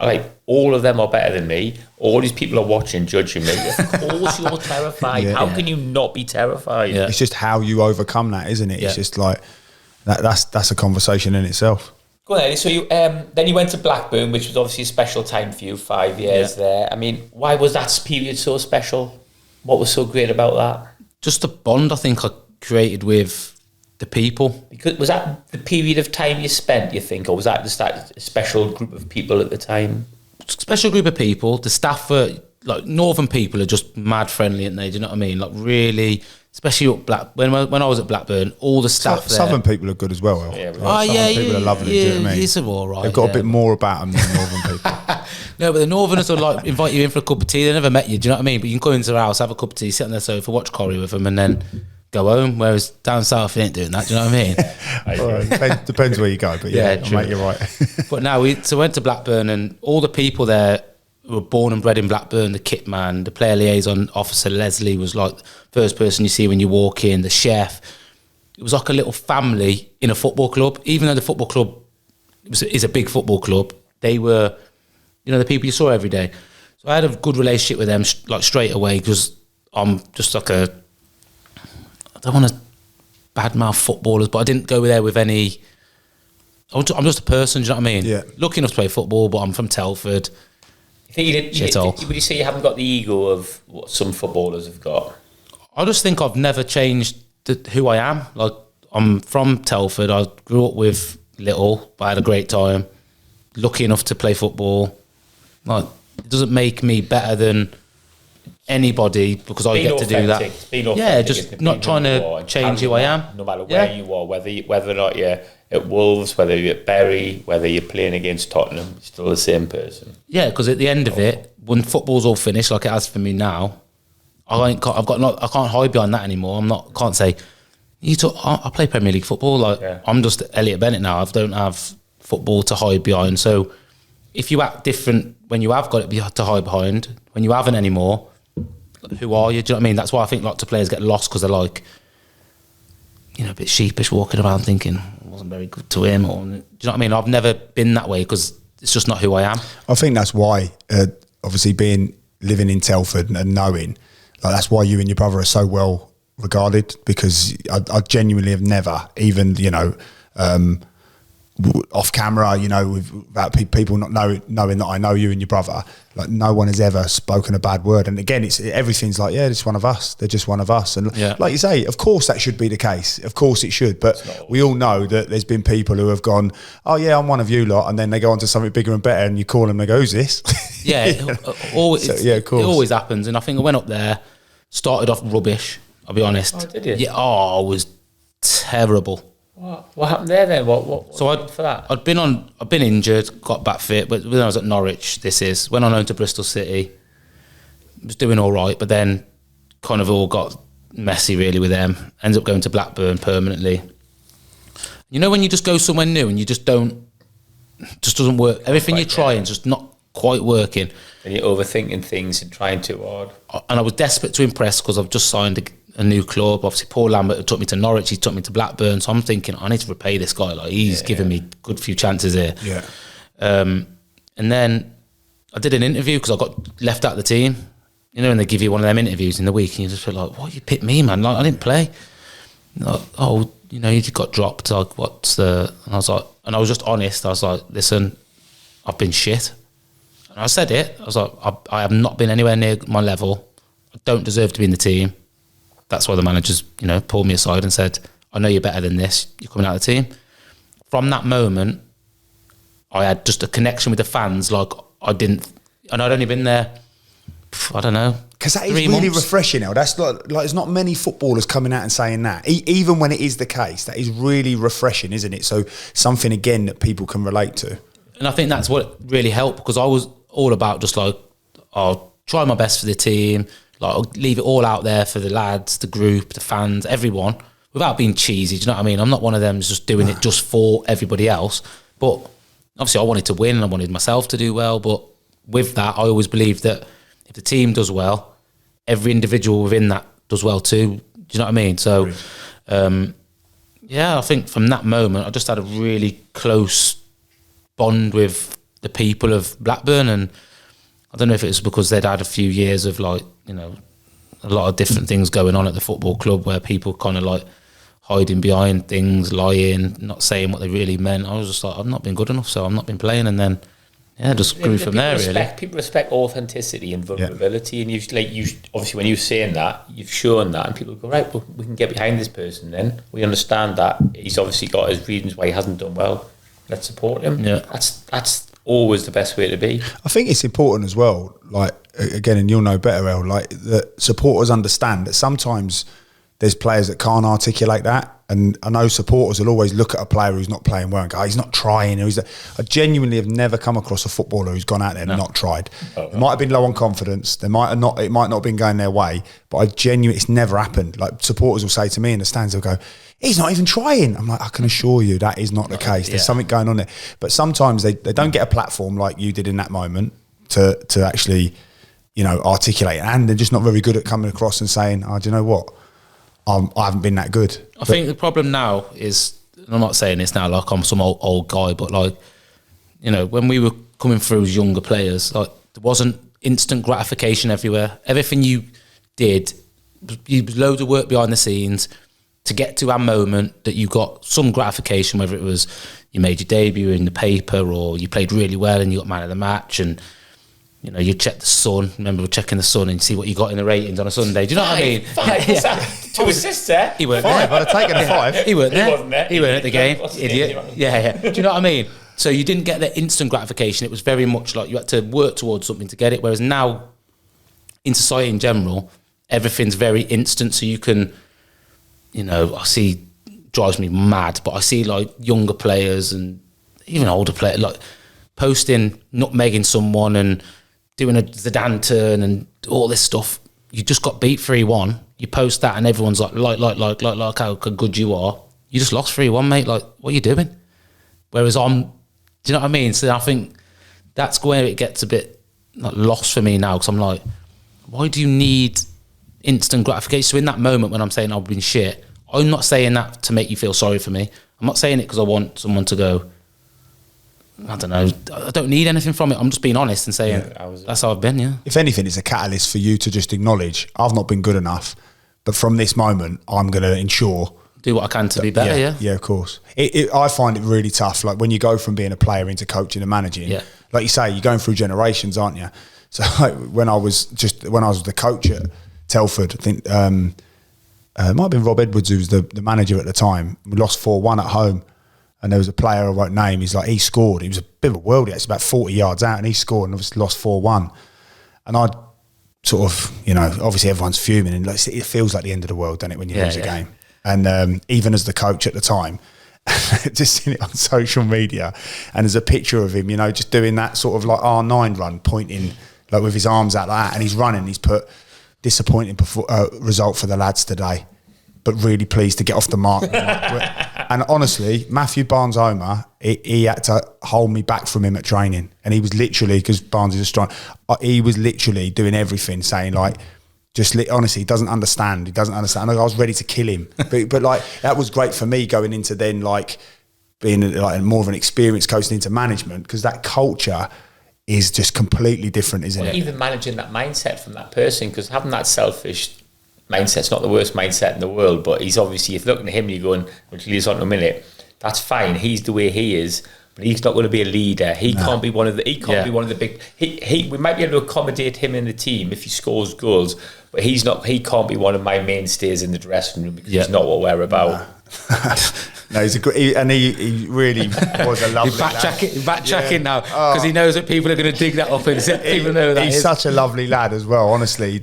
like, all of them are better than me. All these people are watching, judging me. Of course you're terrified. How can you not be terrified? It's just how you overcome that, isn't it? It's just like that's a conversation in itself. Go ahead. So you then you went to Blackburn, which was obviously a special time for you, 5 years there. I mean, why was that period so special? What was so great about that? Just the bond I think I created with the people. Because was that the period of time you spent, you think, or was that just that special group of people at the time? Special group of people. The staff were like northern people are just mad friendly, aren't they? Do you know what I mean? Like really, especially at when I was at Blackburn, all the staff there. Southern people are good as well. People are lovely. Do you know what I mean? It's all right. They've got a bit more about them than northern people. No, but the northerners will like invite you in for a cup of tea. They never met you. Do you know what I mean? But you can come into their house, have a cup of tea, sit on their sofa, watch Corrie with them, and then go home. Whereas down south, you ain't doing that. Do you know what I mean? Well, depends where you go, but yeah, mate, you're right. But now we went to Blackburn, and all the people there who were born and bred in Blackburn, the kit man, the player liaison officer Leslie was like the first person you see when you walk in, the chef. It was like a little family in a football club. Even though the football club is a big football club, they were, the people you saw every day. So I had a good relationship with them like straight away, because I'm just like I don't want to badmouth footballers, but I didn't go there with any. I'm just a person. Do you know what I mean? Yeah. Lucky enough to play football, but I'm from Telford. Would you say you haven't got the ego of what some footballers have got? I just think I've never changed who I am. Like, I'm from Telford. I grew up with little, but I had a great time. Lucky enough to play football. Like, it doesn't make me better than anybody because I get to do that. Yeah, just not trying to change who I am. No matter where you are, whether or not you're at Wolves, whether you're at Bury, whether you're playing against Tottenham, you're still the same person. Yeah, because at the end of it, when football's all finished, like it has for me now, I can't hide behind that anymore. Can't say I play Premier League football. Like, I'm just Elliott Bennett now. I don't have football to hide behind. So if you act different when you have got it to hide behind, when you haven't anymore, who are you? Do you know what I mean? That's why I think lots of players get lost, because they're like, a bit sheepish, walking around thinking it wasn't very good to him. Or, do you know what I mean? I've never been that way because it's just not who I am. I think that's why, obviously, living in Telford and knowing, like, that's why you and your brother are so well regarded, because I genuinely have never, even, off camera, without people not knowing that I know you and your brother, like, no one has ever spoken a bad word. And again, everything's like, yeah, it's one of us. They're just one of us. And like you say, of course that should be the case. Of course it should. But we all know that there's been people who have gone, oh yeah, I'm one of you lot, and then they go on to something bigger and better, and you call them, they go, who's this? Yeah, of course. It always happens. And I think I went up there, started off rubbish, I'll be honest. Oh, did you? Yeah, I was terrible. What happened there then? What for that? I'd been injured, got back fit, but when I was at Norwich, went on loan to Bristol City, was doing all right, but then kind of all got messy really with them. Ended up going to Blackburn permanently. When you just go somewhere new and you just doesn't work. Everything you're trying just not quite working. And you're overthinking things and trying too hard. And I was desperate to impress because I've just signed a new club. Obviously, Paul Lambert took me to Norwich, he took me to Blackburn, so I'm thinking I need to repay this guy. Like, he's given me good few chances here. Yeah. And then I did an interview because I got left out of the team. And they give you one of them interviews in the week, and you just feel like, "What, you picked me, man? Like, I didn't play." Like, you got dropped. Like, what's the? And I was just honest. I was like, "Listen, I've been shit." And I said it. I was like, I have not been anywhere near my level. I don't deserve to be in the team. That's why the managers, pulled me aside and said, I know you're better than this. You're coming out of the team. From that moment, I had just a connection with the fans like I didn't. And I'd only been there, I don't know, because that is really refreshing now. That's like there's not many footballers coming out and saying that. Even when it is the case, that is really refreshing, isn't it? So something, again, that people can relate to. And I think that's what really helped, because I was all about just like, I'll try my best for the team. Like, I'll leave it all out there for the lads, the group, the fans, everyone, without being cheesy. Do you know what I mean? I'm not one of them who's just doing it just for everybody else. But obviously I wanted to win and I wanted myself to do well. But with that, I always believed that if the team does well, every individual within that does well too. Do you know what I mean? So, I think from that moment, I just had a really close bond with the people of Blackburn. And I don't know if it was because they'd had a few years of a lot of different things going on at the football club where people kind of like hiding behind things, lying, not saying what they really meant. I was just like, I've not been good enough, so I've not been playing. And then, just grew from there, really. People respect authenticity and vulnerability. And you obviously, when you're saying that, you've shown that, and people go, right, well, we can get behind this person then. We understand that he's obviously got his reasons why he hasn't done well. Let's support him. Yeah. That's always the best way to be. I think it's important as well, like, again, and you'll know better, El, like, that supporters understand that sometimes there's players that can't articulate that, And I know supporters will always look at a player who's not playing well and go, oh, he's not trying. Or I genuinely have never come across a footballer who's gone out there and not tried. It might have been low on confidence. It might not have been going their way, but it's never happened. Like supporters will say to me in the stands, they'll go, he's not even trying. I'm like, I can assure you that is not the case. There's something going on there. But sometimes they don't get a platform like you did in that moment to actually, articulate it. And they're just not very good at coming across and saying, oh, do you know what? I haven't been that good. I think the problem now is, and I'm not saying this now like I'm some old guy, but like, when we were coming through as younger players, like there wasn't instant gratification everywhere. Everything you did, loads of work behind the scenes to get to our moment that you got some gratification, whether it was you made your debut in the paper or you played really well and you got man of the match, and you check the Sun. Remember, we're checking the Sun and see what you got in the ratings on a Sunday. Do you know what I mean? 2 assists there. He weren't 5, there. I'd have taken a 5. He weren't there. He wasn't there. He weren't at the game. Idiot. Yeah. Do you know what I mean? So you didn't get the instant gratification. It was very much like you had to work towards something to get it. Whereas now, in society in general, everything's very instant. So you can, I see, drives me mad, but I see like younger players and even older players like posting nutmegging someone and doing a Zidane turn and all this stuff. You just got beat 3-1. You post that and everyone's like how good you are. You just lost 3-1, mate. Like, what are you doing? Whereas do you know what I mean? So I think that's where it gets a bit like lost for me now, because I'm like, why do you need instant gratification? So in that moment when I'm saying I've been shit, I'm not saying that to make you feel sorry for me. I'm not saying it because I want someone to go, I don't know, I don't need anything from it. I'm just being honest and saying that's how I've been, yeah. If anything, it's a catalyst for you to just acknowledge, I've not been good enough, but from this moment, I'm going to ensure... Do what I can to be better, yeah. Yeah, of course. I find it really tough, like when you go from being a player into coaching and managing, like you say, you're going through generations, aren't you? So like, when I was the coach at Telford, I think it might have been Rob Edwards who was the manager at the time. We lost 4-1 at home. And there was a player I won't name. He scored. He was a bit of a worldie. It's about 40 yards out, and he scored, and obviously lost 4-1. And I'd sort of, obviously everyone's fuming, and like, it feels like the end of the world, doesn't it, when you lose a game? And even as the coach at the time, just seen it on social media, and there's a picture of him, just doing that sort of like R9 run, pointing like with his arms out like that, and he's running. He's put disappointing result for the lads today, but really pleased to get off the mark. And honestly, Matthew Barnes-Homer, he had to hold me back from him at training. And he was literally, because Barnes is a strong, he was literally doing everything, saying like, honestly, he doesn't understand. He doesn't understand. I was ready to kill him. But like, that was great for me going into then like being like more of an experienced coach into management, because that culture is just completely different, isn't it? Even managing that mindset from that person, because having that selfish mindset's not the worst mindset in the world, but he's obviously, if you're looking at him and you're going, which leads on in a minute, that's fine, he's the way he is, but he's not going to be a leader. He can't be one of the be one of the big, we might be able to accommodate him in the team if he scores goals, but he can't be one of my mainstays in the dressing room, because he's not what we're about. No, he's a good, he really was a lovely backtracking now, because he knows that people are going to dig that up and people know that he's such a lovely lad as well, honestly.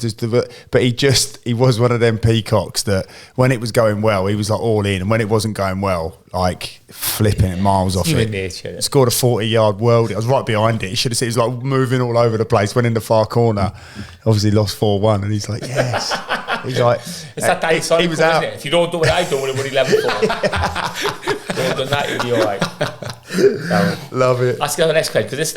But he was one of them peacocks that when it was going well, he was like all in, and when it wasn't going well, like flipping it miles off it. Nature. Scored a 40-yard worldie. I was right behind it. You should have seen. He was like moving all over the place. Went in the far corner. Obviously lost 4-1, and he's like, yes. He's like, it's that Danny Sonic, he was out. Isn't it? If you don't do what I do, what he level for? Don't done that, you'll be all right. So, love it. Let's go to the next question, because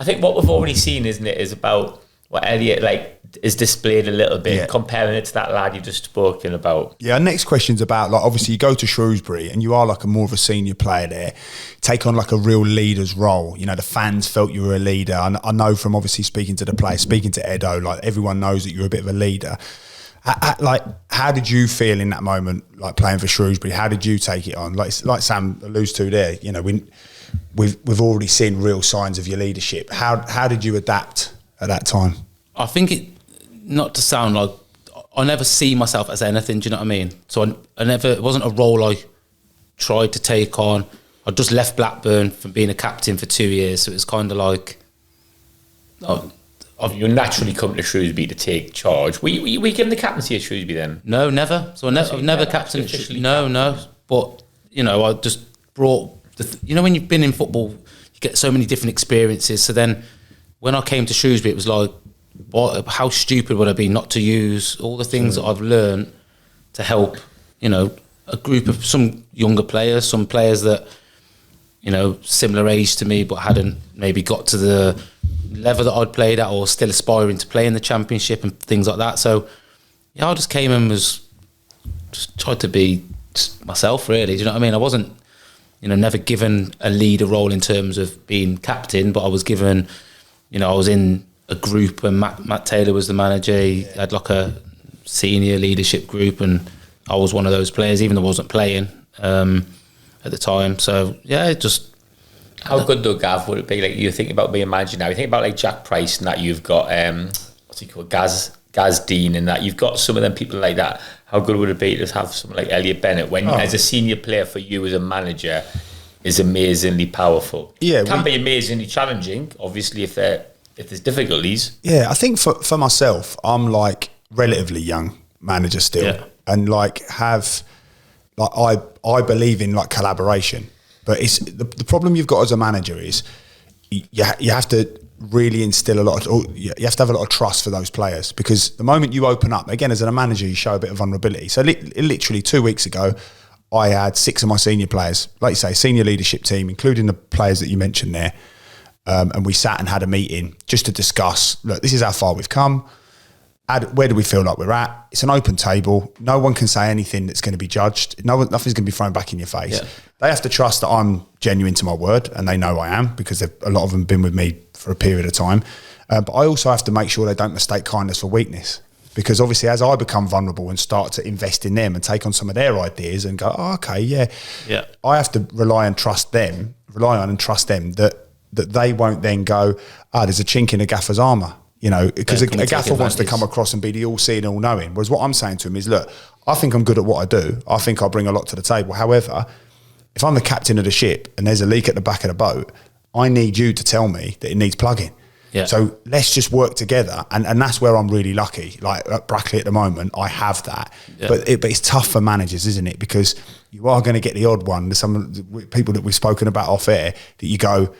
I think what we've already seen, isn't it, is about what Elliott is displayed a little bit, comparing it to that lad you've just spoken about. Yeah, our next question's about, like, obviously you go to Shrewsbury and you are like more of a senior player there, take on like a real leader's role. The fans felt you were a leader. I know from obviously speaking to the players, speaking to Edo, like everyone knows that you're a bit of a leader. Like, how did you feel in that moment, like playing for Shrewsbury? How did you take it on? Like Sam alludes to there, we've already seen real signs of your leadership. How did you adapt at that time? I think not to sound like, I never see myself as anything, do you know what I mean? So it wasn't a role I tried to take on. I just left Blackburn from being a captain for 2 years, so it was kind of like, you naturally come to Shrewsbury to take charge. Were you given the captaincy at Shrewsbury then? No, never. So I've never captained. No. But I just brought when you've been in football, you get so many different experiences. So then, when I came to Shrewsbury, it was like, how stupid would I be not to use all the things that I've learned to help, a group of some younger players, some players that, similar age to me, but hadn't maybe got to the level that I'd played at or still aspiring to play in the Championship and things like that. So, I just came and was just tried to be just myself, really. Do you know what I mean? I wasn't, never given a leader role in terms of being captain, but I was given, I was in a group and Matt Taylor was the manager. He had like a senior leadership group and I was one of those players, even though I wasn't playing at the time. So, it just... How good though, Gav, would it be? Like, you think about being a manager now, you think about like Jack Price and that, you've got, what's he called, Gaz Dean and that, you've got some of them people like that. How good would it be to have someone like Elliott Bennett when, as a senior player for you as a manager, is amazingly powerful? Yeah. It can be amazingly challenging, obviously, if there's difficulties. Yeah, I think for myself, I'm like relatively young manager still, and like I believe in like collaboration, but it's the problem you've got as a manager is you have to really instill you have to have a lot of trust for those players, because the moment you open up, again, as a manager, you show a bit of vulnerability. So literally 2 weeks ago, I had 6 of my senior players, like you say, senior leadership team, including the players that you mentioned there. And we sat and had a meeting just to discuss, look, this is how far we've come. Where do we feel like we're at? It's an open table. No one can say anything that's going to be judged. Nothing's going to be thrown back in your face. Yeah. They have to trust that I'm genuine to my word, and they know I am, because a lot of them have been with me for a period of time. But I also have to make sure they don't mistake kindness for weakness, because obviously as I become vulnerable and start to invest in them and take on some of their ideas and go, okay, I have to rely on and trust them that they won't then go, there's a chink in a gaffer's armour, because a gaffer wants to come across and be the all-seeing, all-knowing. Whereas what I'm saying to him is, look, I think I'm good at what I do. I think I bring a lot to the table. However, if I'm the captain of the ship and there's a leak at the back of the boat, I need you to tell me that it needs plugging. Yeah. So let's just work together. And that's where I'm really lucky. Like at Brackley at the moment, I have that. Yeah. But it's tough for managers, isn't it? Because you are going to get the odd one. There's some people that we've spoken about off air that you go,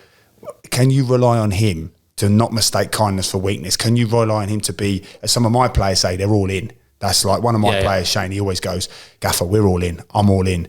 can you rely on him to not mistake kindness for weakness? Can you rely on him to be, as some of my players say, they're all in? That's like one of my players, Shane, he always goes, Gaffer, we're all in. I'm all in.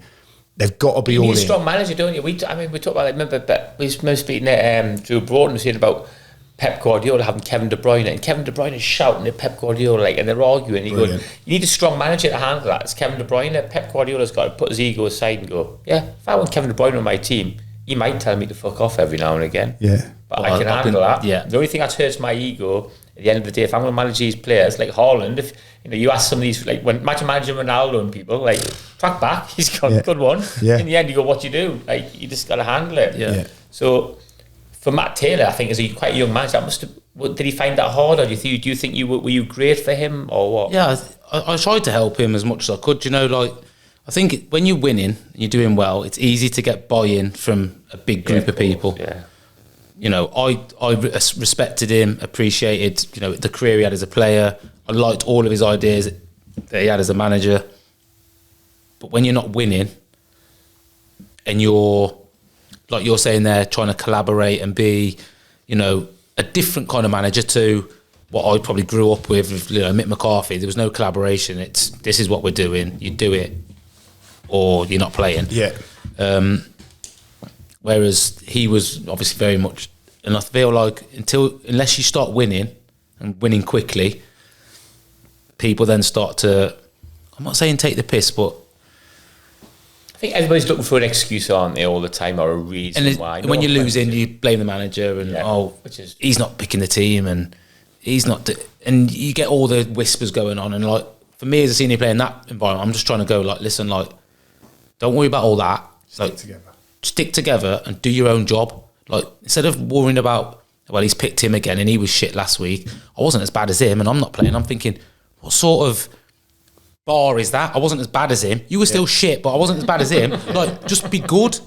They've got to be all in. You need a strong manager, don't you? We talk about, I remember, but we were speaking at Drew Broughton was saying about Pep Guardiola having Kevin De Bruyne, and Kevin De Bruyne is shouting at Pep Guardiola, and they're arguing. And you need a strong manager to handle that. It's Kevin De Bruyne. Pep Guardiola's got to put his ego aside and go, if I want Kevin De Bruyne on my team, he might tell me to fuck off every now and again. Yeah. But I can handle that. Yeah. The only thing that hurts my ego at the end of the day, if I'm going to manage these players like Haaland, if you ask some of these, like when imagine managing Ronaldo and people, like track back, he's got a good one. Yeah. In the end, you go, what do you do? Like you just got to handle it. Yeah. So for Matt Taylor, I think as a quite a young manager, did he find that hard, or do you think were you great for him, or what? Yeah, I tried to help him as much as I could. I think when you're winning and you're doing well, it's easy to get buy-in from a big group of people. Yeah. I respected him, appreciated, the career he had as a player. I liked all of his ideas that he had as a manager. But when you're not winning and you're, like you're saying there, trying to collaborate and be, a different kind of manager to what I probably grew up with Mick McCarthy. There was no collaboration. This is what we're doing. You do it or you're not playing. Yeah. Whereas he was obviously very much, and I feel like unless you start winning and winning quickly, people then start to, I'm not saying take the piss, but I think everybody's looking for an excuse, aren't they, all the time, or a reason why. And when you're losing, you blame the manager and he's not picking the team and he's not, and you get all the whispers going on. And like for me as a senior player in that environment, I'm just trying to go like, listen, like, don't worry about all that. Stick together and do your own job. Like instead of worrying about, well, he's picked him again and he was shit last week. I wasn't as bad as him and I'm not playing. I'm thinking, what sort of bar is that? I wasn't as bad as him. You were still shit, but I wasn't as bad as him. Like, just be good.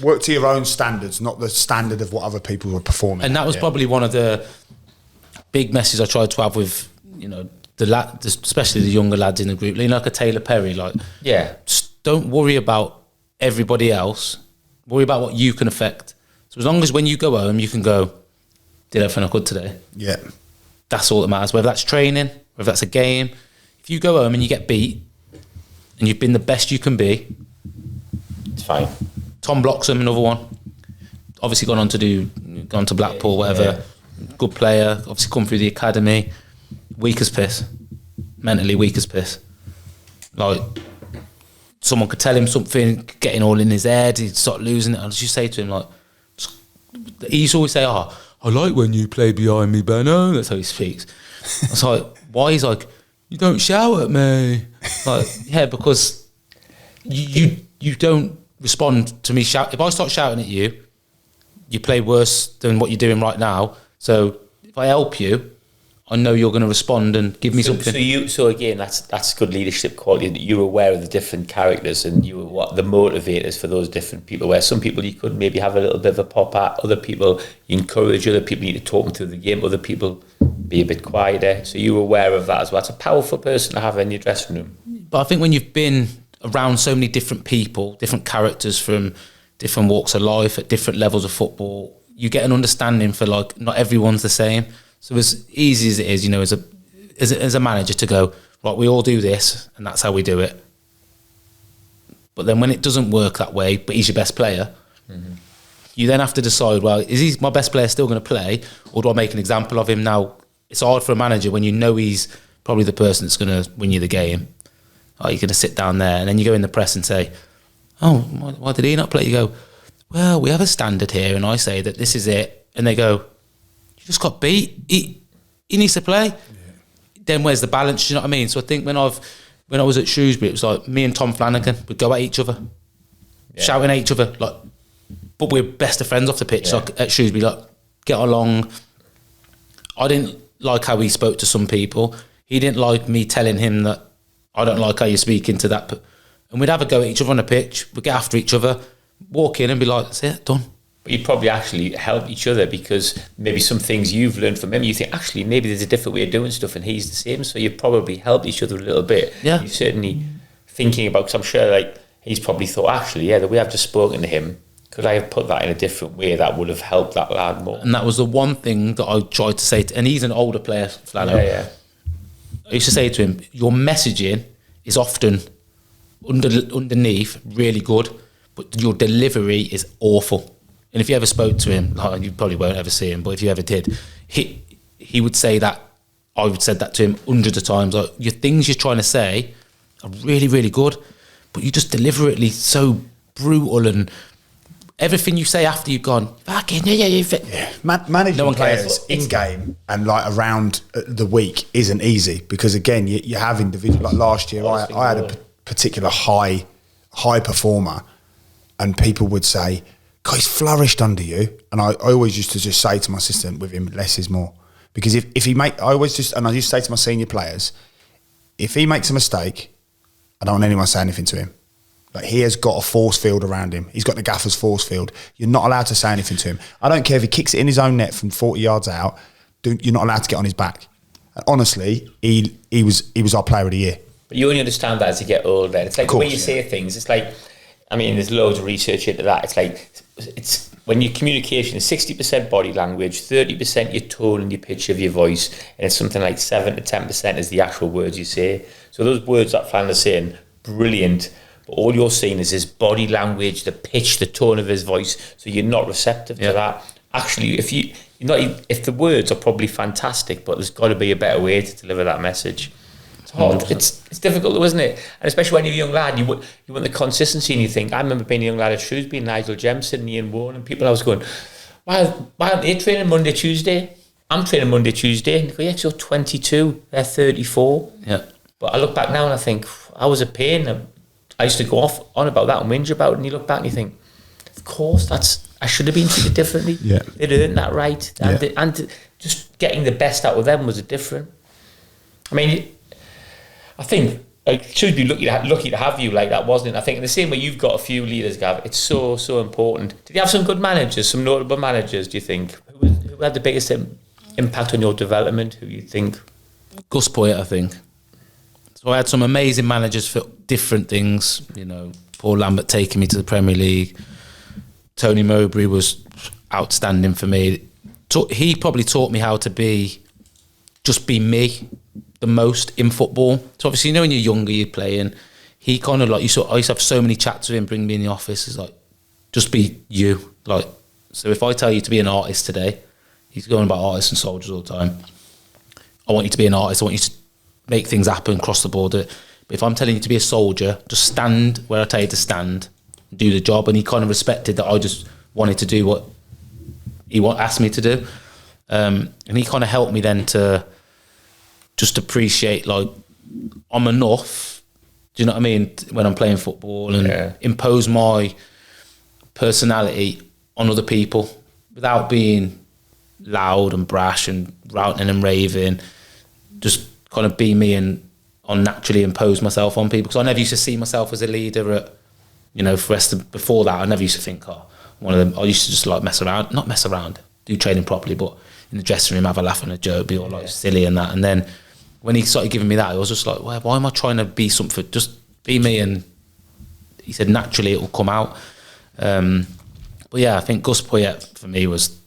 Work to your own standards, not the standard of what other people were performing. And that was probably one of the big message I tried to have with, especially the younger lads in the group, like a Taylor Perry, just don't worry about everybody else. Worry about what you can affect. So as long as when you go home, you can go, did everything I could today. Yeah. That's all that matters. Whether that's training, whether that's a game. If you go home and you get beat and you've been the best you can be, it's fine. Tom Bloxham, another one. Obviously gone to Blackpool, whatever. Yeah. Good player. Obviously come through the academy. Weak as piss. Mentally weak as piss. Like, someone could tell him something, getting all in his head, he'd start losing it. I'd just say to him, like, he used to always say, I like when you play behind me, Benno. That's how he speaks. I was like, why? He's like, you don't shout at me. Like, yeah, because you don't respond to me shout. If I start shouting at you, you play worse than what you're doing right now. So if I help you, I know you're going to respond and give me something. So again, that's good leadership quality. That you're aware of the different characters and you were what the motivators for those different people. Where some people you could maybe have a little bit of a pop at, other people you encourage, other people you need to talk them through the game, other people be a bit quieter. So you were aware of that as well. It's a powerful person to have in your dressing room. But I think when you've been around so many different people, different characters from different walks of life at different levels of football, you get an understanding for, like, not everyone's the same. So as easy as it is, as a manager to go, right, we all do this and that's how we do it. But then when it doesn't work that way, but he's your best player, you then have to decide, well, is he my best player still going to play, or do I make an example of him now? It's hard for a manager when you know he's probably the person that's going to win you the game. Oh, you're going to sit down there and then you go in the press and say, oh, why did he not play? You go, well, we have a standard here and I say that this is it. And they go, you just got beat. He needs to play. Yeah. Then where's the balance? Do you know what I mean? So I think when I was at Shrewsbury, it was like me and Tom Flanagan would go at each other, shouting at each other, like, but we're best of friends off the pitch. Yeah. Like at Shrewsbury, like, get along. I didn't like how he spoke to some people. He didn't like me telling him that I don't like how you're speaking to that. And we'd have a go at each other on the pitch. We'd get after each other, walk in and be like, that's it, done. But you probably actually help each other because maybe some things you've learned from him, you think, actually, maybe there's a different way of doing stuff and he's the same. So you probably helped each other a little bit. Yeah. You're certainly thinking about, because I'm sure, like, he's probably thought, actually, yeah, the way I've just spoken to him, could I have put that in a different way that would have helped that lad more? And that was the one thing that I tried to say to, and he's an older player, Flano. Yeah. I used to say to him, your messaging is often underneath really good, but your delivery is awful. And if you ever spoke to him, like, you probably won't ever see him, but if you ever did, he would say that, I would said that to him hundreds of times, like, your things you're trying to say are really, really good, but you just deliberately so brutal, and everything you say after you've gone, fucking managing no one players in game and like around the week isn't easy because again you have individuals. Like last year, I had a particular high performer, and people would say, "God, he's flourished under you." And I always used to just say to my assistant, with him, less is more. Because if he I used to say to my senior players, if he makes a mistake, I don't want anyone to say anything to him. Like, he has got a force field around him. He's got the gaffer's force field. You're not allowed to say anything to him. I don't care if he kicks it in his own net from 40 yards out. You're not allowed to get on his back. And honestly, he was our player of the year. But you only understand that as you get older. It's like the way you say things. It's like, I mean, there's loads of research into that. It's like, it's when your communication is 60% body language, 30% your tone and your pitch of your voice, and it's something like 7 to 10% is the actual words you say. So those words that Flanders saying, brilliant. But all you're seeing is his body language, the pitch, the tone of his voice. So you're not receptive to that. Actually, if the words are probably fantastic, but there's got to be a better way to deliver that message. It's hard. 100%. It's difficult, though, isn't it? And especially when you're a young lad, you want the consistency, and you think. I remember being a young lad at Shrewsbury, Nigel Jemson, Ian Warren, and people. I was going, why aren't they training Monday, Tuesday? I'm training Monday, Tuesday. And they go, yeah, you're 22, they're 34. Yeah. But I look back now and I think, I was a pain. I used to go on about that and whinge about it, and you look back and you think, of course, I should have been treated differently. Yeah. They'd earned that right. And just getting the best out of them was different. I mean, I think it should be lucky to have you like that, wasn't it? I think in the same way you've got a few leaders, Gav, it's so important. Did you have some good managers, some notable managers, do you think? Who had the biggest impact on your development? Who you think? Gus Poyet, I think. So I had some amazing managers for different things. Paul Lambert taking me to the Premier League. Tony Mowbray was outstanding for me. He probably taught me how to be me the most in football. So obviously, when you're younger, you're playing. He kind of I used to have so many chats with him, bring me in the office. It's like, just be you. So if I tell you to be an artist today, he's going about artists and soldiers all the time. I want you to be an artist. I want you to make things happen across the board. But if I'm telling you to be a soldier, just stand where I tell you to stand, do the job. And he kind of respected that I just wanted to do what he asked me to do. And he kind of helped me then to just appreciate, I'm enough. Do you know what I mean? When I'm playing football, and impose my personality on other people without being loud and brash and ranting and raving. Just kind of be me and unnaturally impose myself on people, because I never used to see myself as a leader at, before that I never used to think, one of them. I used to just not mess around, do training properly, but in the dressing room have a laugh and a joke, be all silly and that. And then when he started giving me that, I was just like, why am I trying to be something? Just be me. And he said naturally it will come out. But yeah, I think Gus Poyet for me was,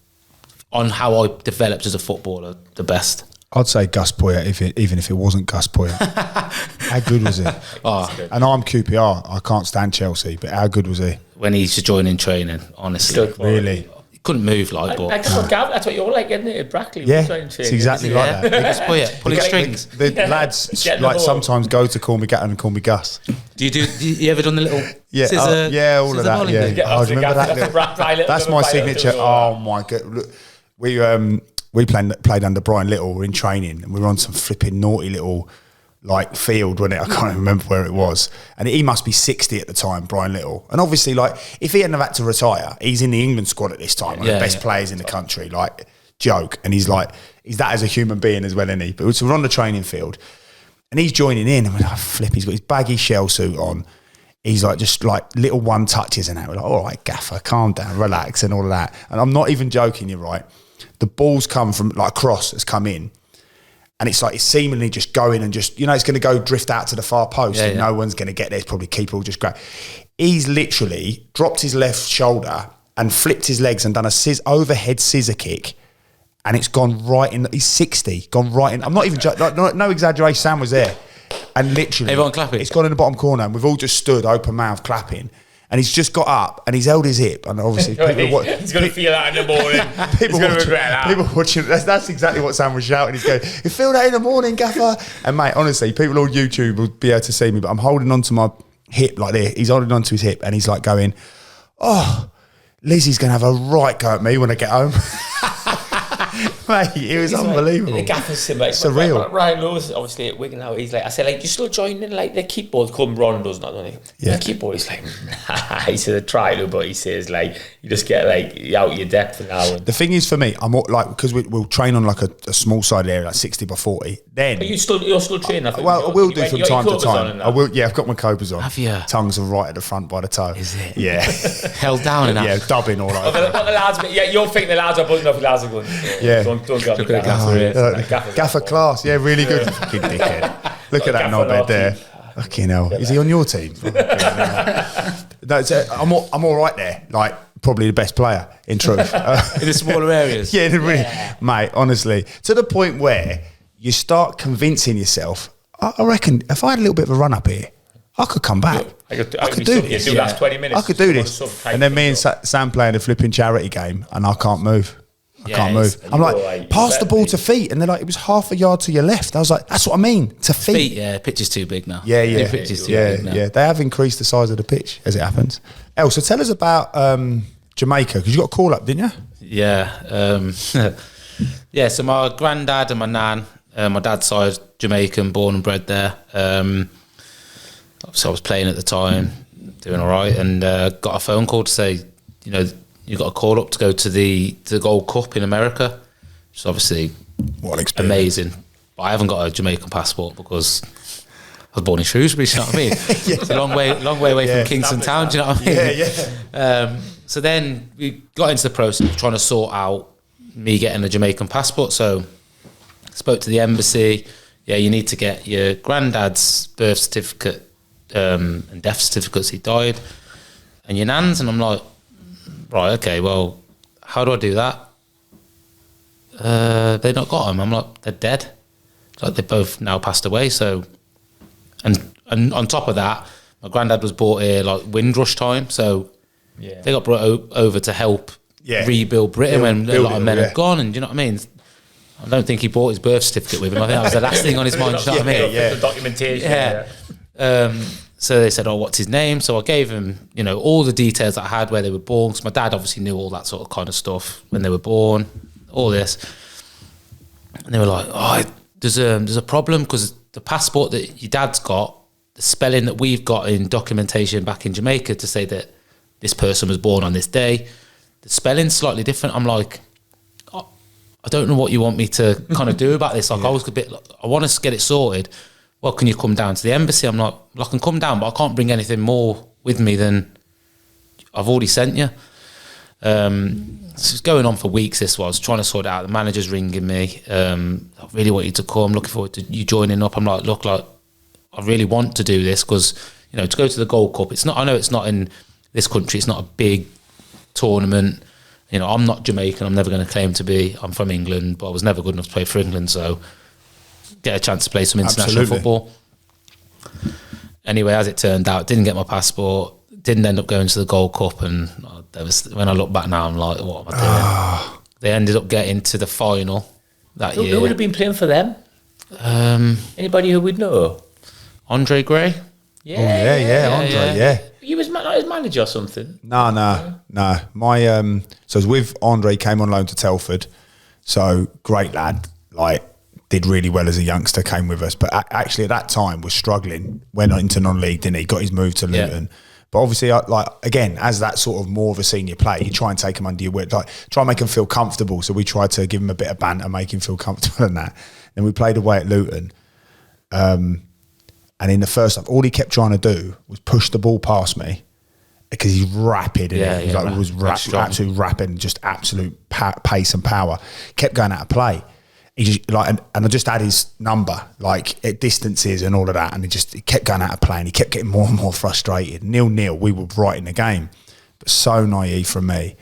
on how I developed as a footballer, the best. I'd say Gus Poyet, even if it wasn't Gus Poyet. How good was he? And I'm QPR. I can't stand Chelsea, but how good was he? When he used to join in training, honestly. Really? He couldn't move that's what you're like, isn't it? At Brackley, yeah, it's exactly like that. Gus Poyet, pulling strings. The lads sometimes go to call me Gatton and call me Gus. Do you ever done the little scissor? All of that. Yeah, I remember that. That's my signature. Oh my god! Look, we played under Brian Little. We're in training and we were on some flipping naughty little field, wasn't it? I can't remember where it was. And he must be 60 at the time, Brian Little. And obviously, if he hadn't have had to retire, he's in the England squad at this time, one of the best players in the country. Joke. And he's that as a human being as well, isn't he? But so we're on the training field and he's joining in and we're like, flip, he's got his baggy shell suit on. He's just little one touches and that. We're like, all right, Gaffer, calm down, relax and all of that. And I'm not even joking, you're right. The ball's come from, a cross has come in. And it's it's seemingly just going and just, it's going to go drift out to the far post and no one's going to get there. It's probably keeper will just grab. He's literally dropped his left shoulder and flipped his legs and done a overhead scissor kick. And it's gone right in, he's 60, gone right in. I'm not even, no exaggeration, Sam was there. And literally, everyone clapping. It's gone in the bottom corner and we've all just stood open mouth clapping. And he's just got up and he's held his hip, and obviously he's going to feel that in the morning. He's going to regret that. People watching, that's exactly what Sam was shouting. He's going, "You feel that in the morning, Gaffer?" And mate, honestly, people on YouTube will be able to see me, but I'm holding onto my hip like this. He's holding onto his hip, and he's going, "Oh, Lizzie's going to have a right go at me when I get home." Mate, it was unbelievable. The Gaffer's surreal. Ryan Lewis, obviously at Wigan now, he's I said, you still joining the keyboard? Call him Ron, doesn't he? Yeah. The keyboard, he's nah. He said, I try to, but he says, you just get out your depth now. And the thing is for me, I'm because we'll train on a small side area, 60 by 40. Then you're still training. I think. Well, I will do from time to time. I will. Yeah, I've got my cobras on. Have you? Tongues are right at the front by the toe. Is it? Yeah. Held down in that. Yeah, dubbing all over. But the lads, you'll think the lads are buzzing off. The lads are good. Yeah. Don't go the Gaffer. Gaffer class. Yeah, really good. Fucking dickhead. Look at that knobhead there. Fucking hell. Is he on your team? No, I'm all right there. Probably the best player, in truth. In the smaller areas. Yeah, mate, honestly. To the point where you start convincing yourself, I reckon if I had a little bit of a run up here, I could come back. I could do this. Do last 20 minutes. I could do this. And then me and Sam playing a flipping charity game and I can't move. I can't move. I'm pass the ball to feet. And they're it was half a yard to your left. I was that's what I mean, to feet. Pitch is too big now. Yeah. The pitch is too big now. Yeah, they have increased the size of the pitch, as it happens. So tell us about Jamaica, because you got a call up, didn't you? Yeah. So my granddad and my nan, my dad's side, Jamaican, born and bred there. So I was playing at the time, doing all right, and got a phone call to say, you got a call up to go to the Gold Cup in America. Which is obviously what an experience. Amazing. But I haven't got a Jamaican passport because I was born in Shrewsbury, you know what I mean? It's a long way away from Kingston Town, do you know what I mean? Yeah. So then we got into the process of trying to sort out, me getting a Jamaican passport. So spoke to the embassy. Yeah, you need to get your granddad's birth certificate and death certificates. He died, and your nan's. And I'm like, right, okay, well, how do I do that? They not got them. I'm like, they're dead. Like they both now passed away. So, and on top of that, my granddad was brought here like Windrush time. So they got brought over to help rebuild Britain when a lot of men had gone. And do you know what I mean? I don't think he brought his birth certificate with him. I think that was the last thing on his mind. Do you know what I mean? The documentation. So they said, oh, what's his name? So I gave him, all the details that I had, where they were born, because my dad obviously knew all that sort of kind of stuff, when they were born, all this. And they were like, oh, there's a problem, because the passport that your dad's got, the spelling that we've got in documentation back in Jamaica to say that this person was born on this day, the spelling's slightly different. I'm like, oh, I don't know what you want me to kind of do about this. Like I was a bit, I want to get it sorted. Well, can you come down to the embassy? I'm like, well, I can come down, but I can't bring anything more with me than I've already sent you. This was going on for weeks. This was trying to sort it out. The manager's ringing me. I really want you to come. Looking forward to you joining up. I'm like, look, like I really want to do this, because to go to the Gold Cup. It's not. I know it's not in this country. It's not a big tournament. I'm not Jamaican. I'm never going to claim to be. I'm from England, but I was never good enough to play for England. So get a chance to play some international football. Anyway, as it turned out, didn't get my passport. Didn't end up going to the Gold Cup, and when I look back now, I'm like, what am I doing? They ended up getting to the final that year. Who would have been playing for them? Anybody who would know? Andre Gray. Andre. He was not his manager or something. No. My so I was with Andre, came on loan to Telford. So great lad, like did really well as a youngster, came with us. But actually at that time was struggling. Went into non-league, didn't he? Got his move to Luton. But obviously, again, as that sort of more of a senior player, you try and take him under your wing, like try and make him feel comfortable. So we tried to give him a bit of banter, make him feel comfortable in that. Then we played away at Luton. And in the first half, all he kept trying to do was push the ball past me, because he's rapid. He was absolute rapid, and just absolute pace and power. Kept going out of play. He just and I just had his number, like at distances and all of that, and he kept going out of play, and he kept getting more and more frustrated. 0-0, we were right in the game, but so naive from me.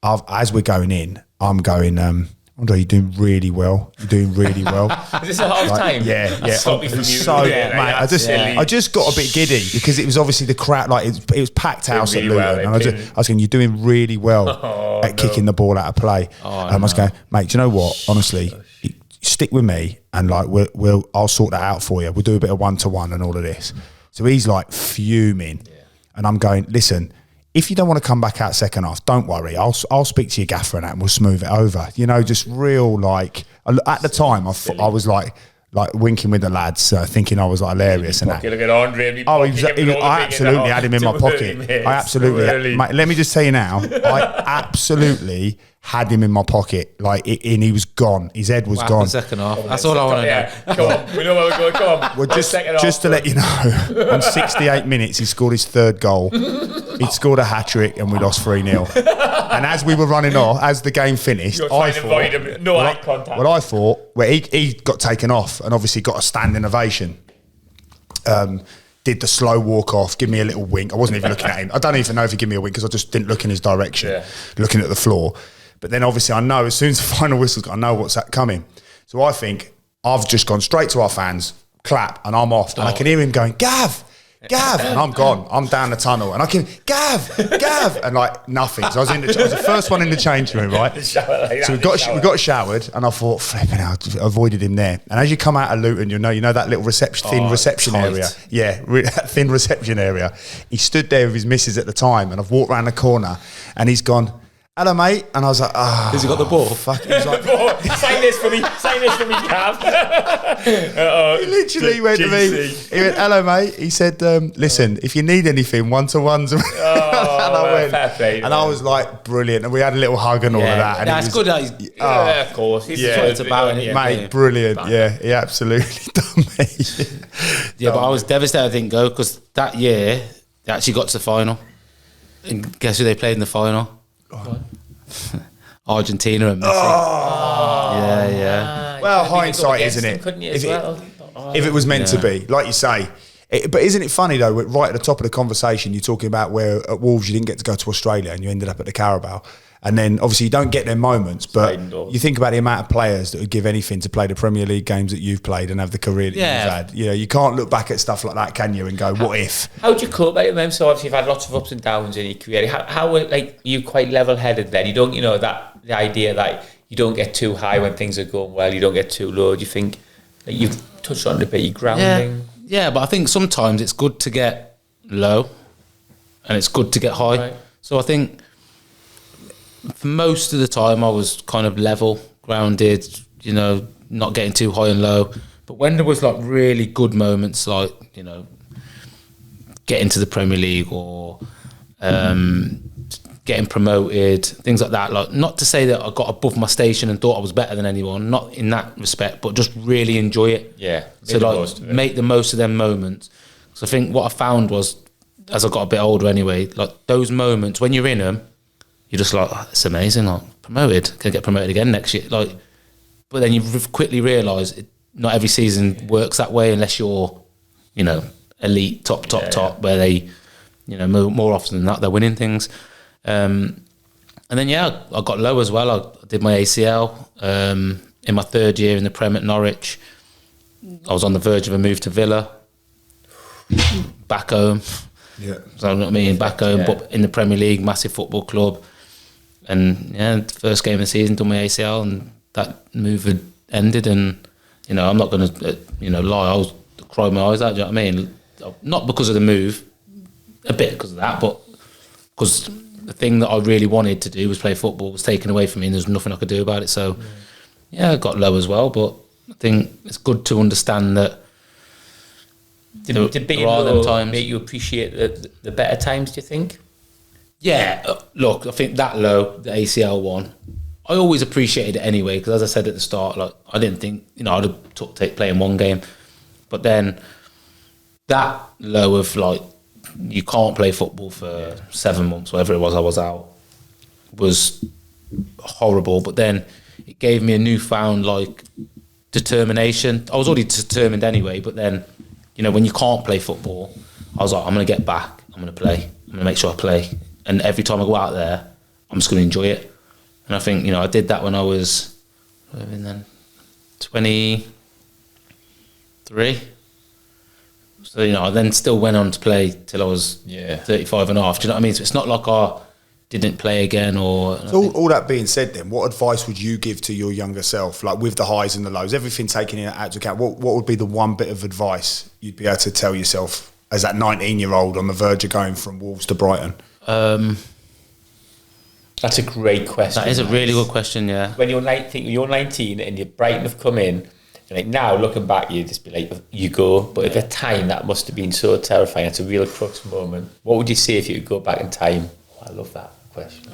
As we're going in, I'm going, Andre, you're doing really well. You're doing really well. Is this a half time? Yeah. Stop me from you. So, mate, I just got a bit giddy, because it was obviously the crowd, like it was packed house at Luton, and I was going, you're doing really well at kicking the ball out of play. I was going, mate, do you know what? Honestly, stick with me, and like I'll sort that out for you. We'll do a bit of 1-to-1 and all of this. So he's like fuming, and I'm going, listen, if you don't want to come back out second half, don't worry. I'll speak to your gaffer and that, and we'll smooth it over. Just real like. At the time, I was like winking with the lads, thinking I was like hilarious and that. Look at Andre. I absolutely had him in my pocket. I absolutely, mate, let me just tell you now, I absolutely had him in my pocket, and he was gone. His head was gone. Second half. That's all I want to know. Come on, we know where we're going. Come on. Well, just to let you know, on 68 minutes, he scored his third goal. He'd scored a hat-trick, and we lost 3-0. And as we were running off, as the game finished, I thought, he got taken off and obviously got a standing ovation. Did the slow walk off, give me a little wink. I wasn't even looking at him. I don't even know if he gave me a wink, because I just didn't look in his direction, looking at the floor. But then obviously I know as soon as the final whistle's gone, I know what's coming. So I think I've just gone straight to our fans, clap, and I'm off. And I can hear him going, Gav, and I'm gone. I'm down the tunnel, and I can, Gav, and like nothing. So I was the first one in the change room, right? So we got showered, and I thought, flipping out, avoided him there. And as you come out of Luton, you know that little thin reception area. Yeah, thin reception area. He stood there with his missus at the time, and I've walked around the corner, and he's gone, hello, mate. And I was like, has he got the ball? Fuck. He was like, sign this for me, Gav. He literally went to me. He went, hello, mate. He said, listen, if you need anything, 1-to-1s. And I went, fair play, and I was like, brilliant. And we had a little hug and all of that. And that's good. Of course. He's about it. Mate, brilliant. Yeah, he absolutely done me. But I was devastated I didn't go, because that year, they actually got to the final. And guess who they played in the final? Argentina and Messi. Yeah. Well, hindsight, isn't it? Couldn't you, If as it- well? If it was meant to be, like you say. But isn't it funny though, right at the top of the conversation, you're talking about where at Wolves you didn't get to go to Australia and you ended up at the Carabao. And then obviously you don't get their moments, but you think about the amount of players that would give anything to play the Premier League games that you've played and have the career that you've had. You know, you can't look back at stuff like that, can you, and go, what if? How do you cope with them? So obviously you've had lots of ups and downs in your career. How like you quite level-headed then? You don't, that the idea that you don't get too high when things are going well, you don't get too low. Do you think that you've touched on it a bit, your grounding? Yeah, but I think sometimes it's good to get low and it's good to get high. Right. So I think for most of the time I was kind of level, grounded, not getting too high and low. But when there was like really good moments, like, getting to the Premier League or getting promoted, things like that. Like, not to say that I got above my station and thought I was better than anyone, not in that respect, but just really enjoy it. Yeah. So like make the most of them moments. So I think what I found was, as I got a bit older anyway, like those moments when you're in them, you're just like, oh, it's amazing. Like, promoted, can I get promoted again next year? Like, but then you quickly realise not every season works that way unless you're, elite, top, where they, more often than that they're winning things. And then I got low as well. I did my ACL in my third year in the Prem at Norwich. I was on the verge of a move to Villa, back home. Yeah. So you know what I mean, back home, but in the Premier League, massive football club. And the first game of the season, done my ACL, and that move had ended. And I'm not going to lie, I was crying my eyes out. Do you know what I mean? Not because of the move, a bit because of that, but because the thing that I really wanted to do was play football was taken away from me, and there's nothing I could do about it. So I got low as well, but I think it's good to understand that Did being low make you appreciate the better times, do you think? Yeah, look, I think that low, the ACL one, I always appreciated it anyway, because as I said at the start, like, I didn't think, I'd have took playing one game. But then that low of, like, you can't play football for 7 months, whatever it was I was out, was horrible. But then it gave me a newfound, like, determination. I was already determined anyway, but then, when you can't play football, I was like, I'm going to get back, I'm going to play, I'm going to make sure I play. And every time I go out there, I'm just going to enjoy it. And I think, I did that when I was, 23. So, I then still went on to play till I was 35 and a half. Do you know what I mean? So it's not like I didn't play again or... So all that being said then, what advice would you give to your younger self, like with the highs and the lows, everything taken into account, what would be the one bit of advice you'd be able to tell yourself as that 19-year-old on the verge of going from Wolves to Brighton? That's a great question. That is a really good question, yeah. When you're 19 and you're Brighton have come in, and like now looking back, you just be like, you go. But at the time, that must have been so terrifying. It's a real crux moment. What would you say if you could go back in time? Oh, I love that question.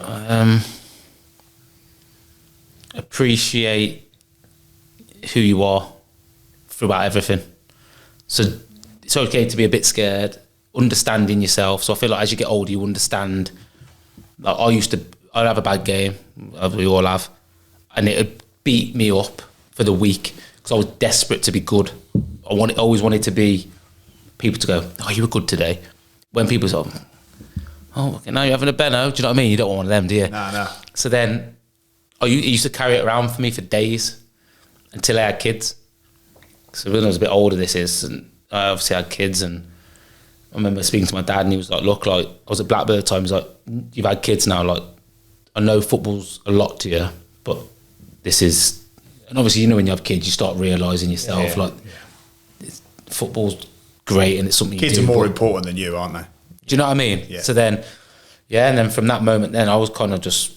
Appreciate who you are throughout everything. So it's okay to be a bit scared, understanding yourself. So I feel like as you get older, you understand. Like I'd have a bad game, as we all have, and it would beat me up for the week because I was desperate to be good. I always wanted to be people to go, oh, you were good today. When people say, oh, okay, now you're having a Benno, do you know what I mean? You don't want one of them, do you? No. So then it used to carry it around for me for days until I had kids. So when I was a bit older, and I obviously had kids, and I remember speaking to my dad, and he was like, look, like, I was at Blackburn at the time, he was like, you've had kids now, like, I know football's a lot to you, but this is, and obviously, when you have kids, you start realising yourself, football's great, and it's something Kids you do. are more important than you, aren't they? Do you know what I mean? Yeah. So then, and then from that moment, then I was kind of just,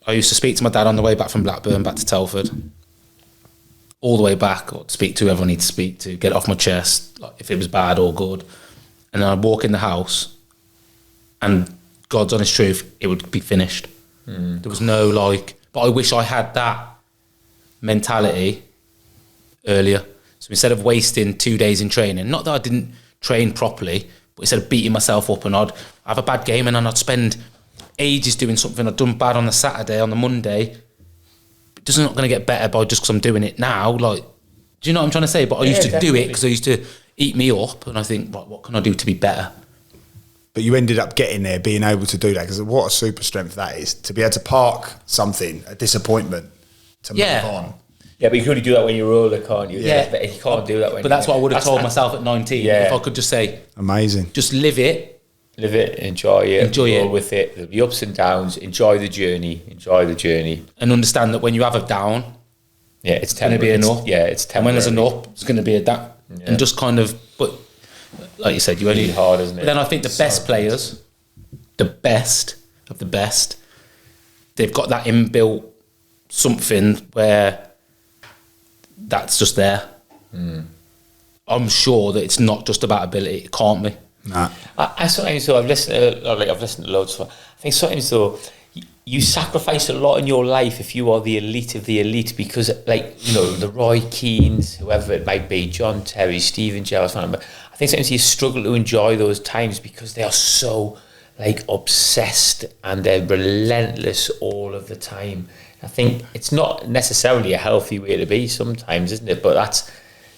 I used to speak to my dad on the way back from Blackburn, back to Telford, all the way back, or speak to whoever I need to speak to, get it off my chest, like if it was bad or good. And then I'd walk in the house, and God's honest truth, it would be finished. There was no but I wish I had that mentality earlier. So instead of wasting 2 days in training, not that I didn't train properly, but instead of beating myself up and I'd have a bad game and then I'd spend ages doing something. I've done bad on the Saturday, on the Monday. It's not going to get better by just because I'm doing it now. Like, do you know what I'm trying to say? But I used to do it because I used to eat me up, and I think, right, what can I do to be better? But you ended up getting there, being able to do that, because what a super strength that is, to be able to park something, a disappointment, to move on. Yeah, but you can only do that when you're older, can't you? Yeah. But you can't do that when But that's what I would have told myself at 19. Yeah. If I could just say, Amazing. just live it. Live it, enjoy roll with it. There'll be ups and downs. Enjoy the journey. And understand that when you have a down, it's going to be an up. Yeah, it's temporary. And when there's an up, it's going to be a down. Yeah. And just kind of, but like you said, you only... Really hard, isn't it? But then I think the best players, the best of the best, they've got that inbuilt something where that's just there. I'm sure that it's not just about ability. It can't be. Nah. I sometimes though I've listened to loads of. I think sometimes though you sacrifice a lot in your life if you are the elite of the elite, because like, you know, the Roy Keanes, whoever it might be, John Terry, Stephen Gerrard, I think sometimes you struggle to enjoy those times because they are so like obsessed and they're relentless all of the time. I think it's not necessarily a healthy way to be sometimes, isn't it? But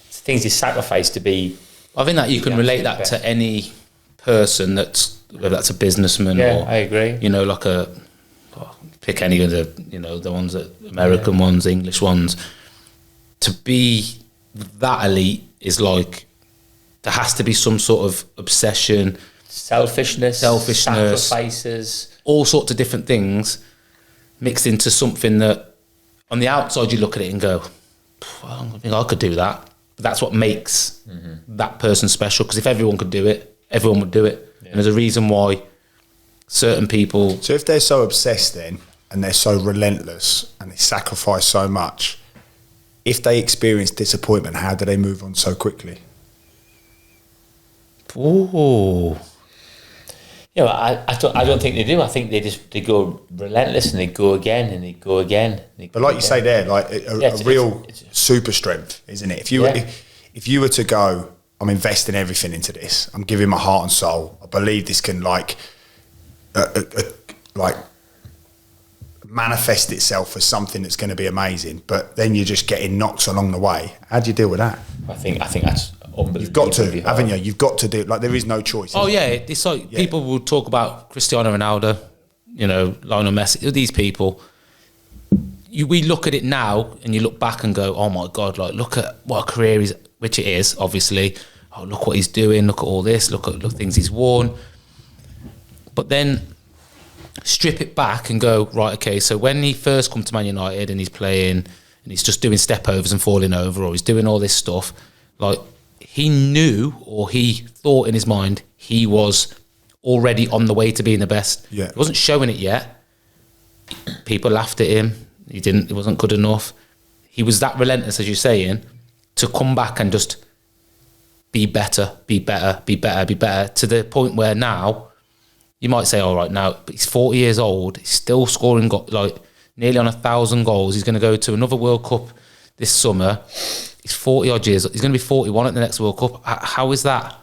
it's things you sacrifice to be. I think that you can relate that to any person whether that's a businessman or, I agree. You know, like pick any of the, you know, the ones that American ones, English ones. To be that elite is like, there has to be some sort of obsession, selfishness, sacrifices, all sorts of different things mixed into something that on the outside you look at it and go, I don't think I could do that. But that's what makes that person special, because if everyone could do it, everyone would do it. And there's a reason why certain people... So if they're so obsessed then, and they're so relentless, and they sacrifice so much, if they experience disappointment, how do they move on so quickly? Ooh. Yeah, I don't think they do. I think they go relentless and they go again and they go again. But like you say there, like a real super strength, isn't it? If you were to go, I'm investing everything into this, I'm giving my heart and soul, I believe this can like manifest itself as something that's going to be amazing, but then you're just getting knocks along the way. How do you deal with that? I think that's unbelievable. You've got to, haven't you? You've got to do it. Like, there is no choice. Oh yeah, it's like people will talk about Cristiano Ronaldo, you know, Lionel Messi, these people. We look at it now and you look back and go, oh my God, like look at what a career is, which it is, obviously. Oh, look what he's doing, look at all this, look at things he's won. But then strip it back and go, right, okay, so when he first come to Man United and he's playing and he's just doing step overs and falling over, or he's doing all this stuff, like he knew, or he thought in his mind he was already on the way to being the best. Yeah. He wasn't showing it yet. People laughed at him. He wasn't good enough. He was that relentless, as you're saying, to come back and just be better, to the point where now you might say, all right, now, but he's 40 years old, he's still scoring like nearly on 1,000 goals. He's going to go to another World Cup this summer. He's 40 odd years. He's going to be 41 at the next World Cup. How is that?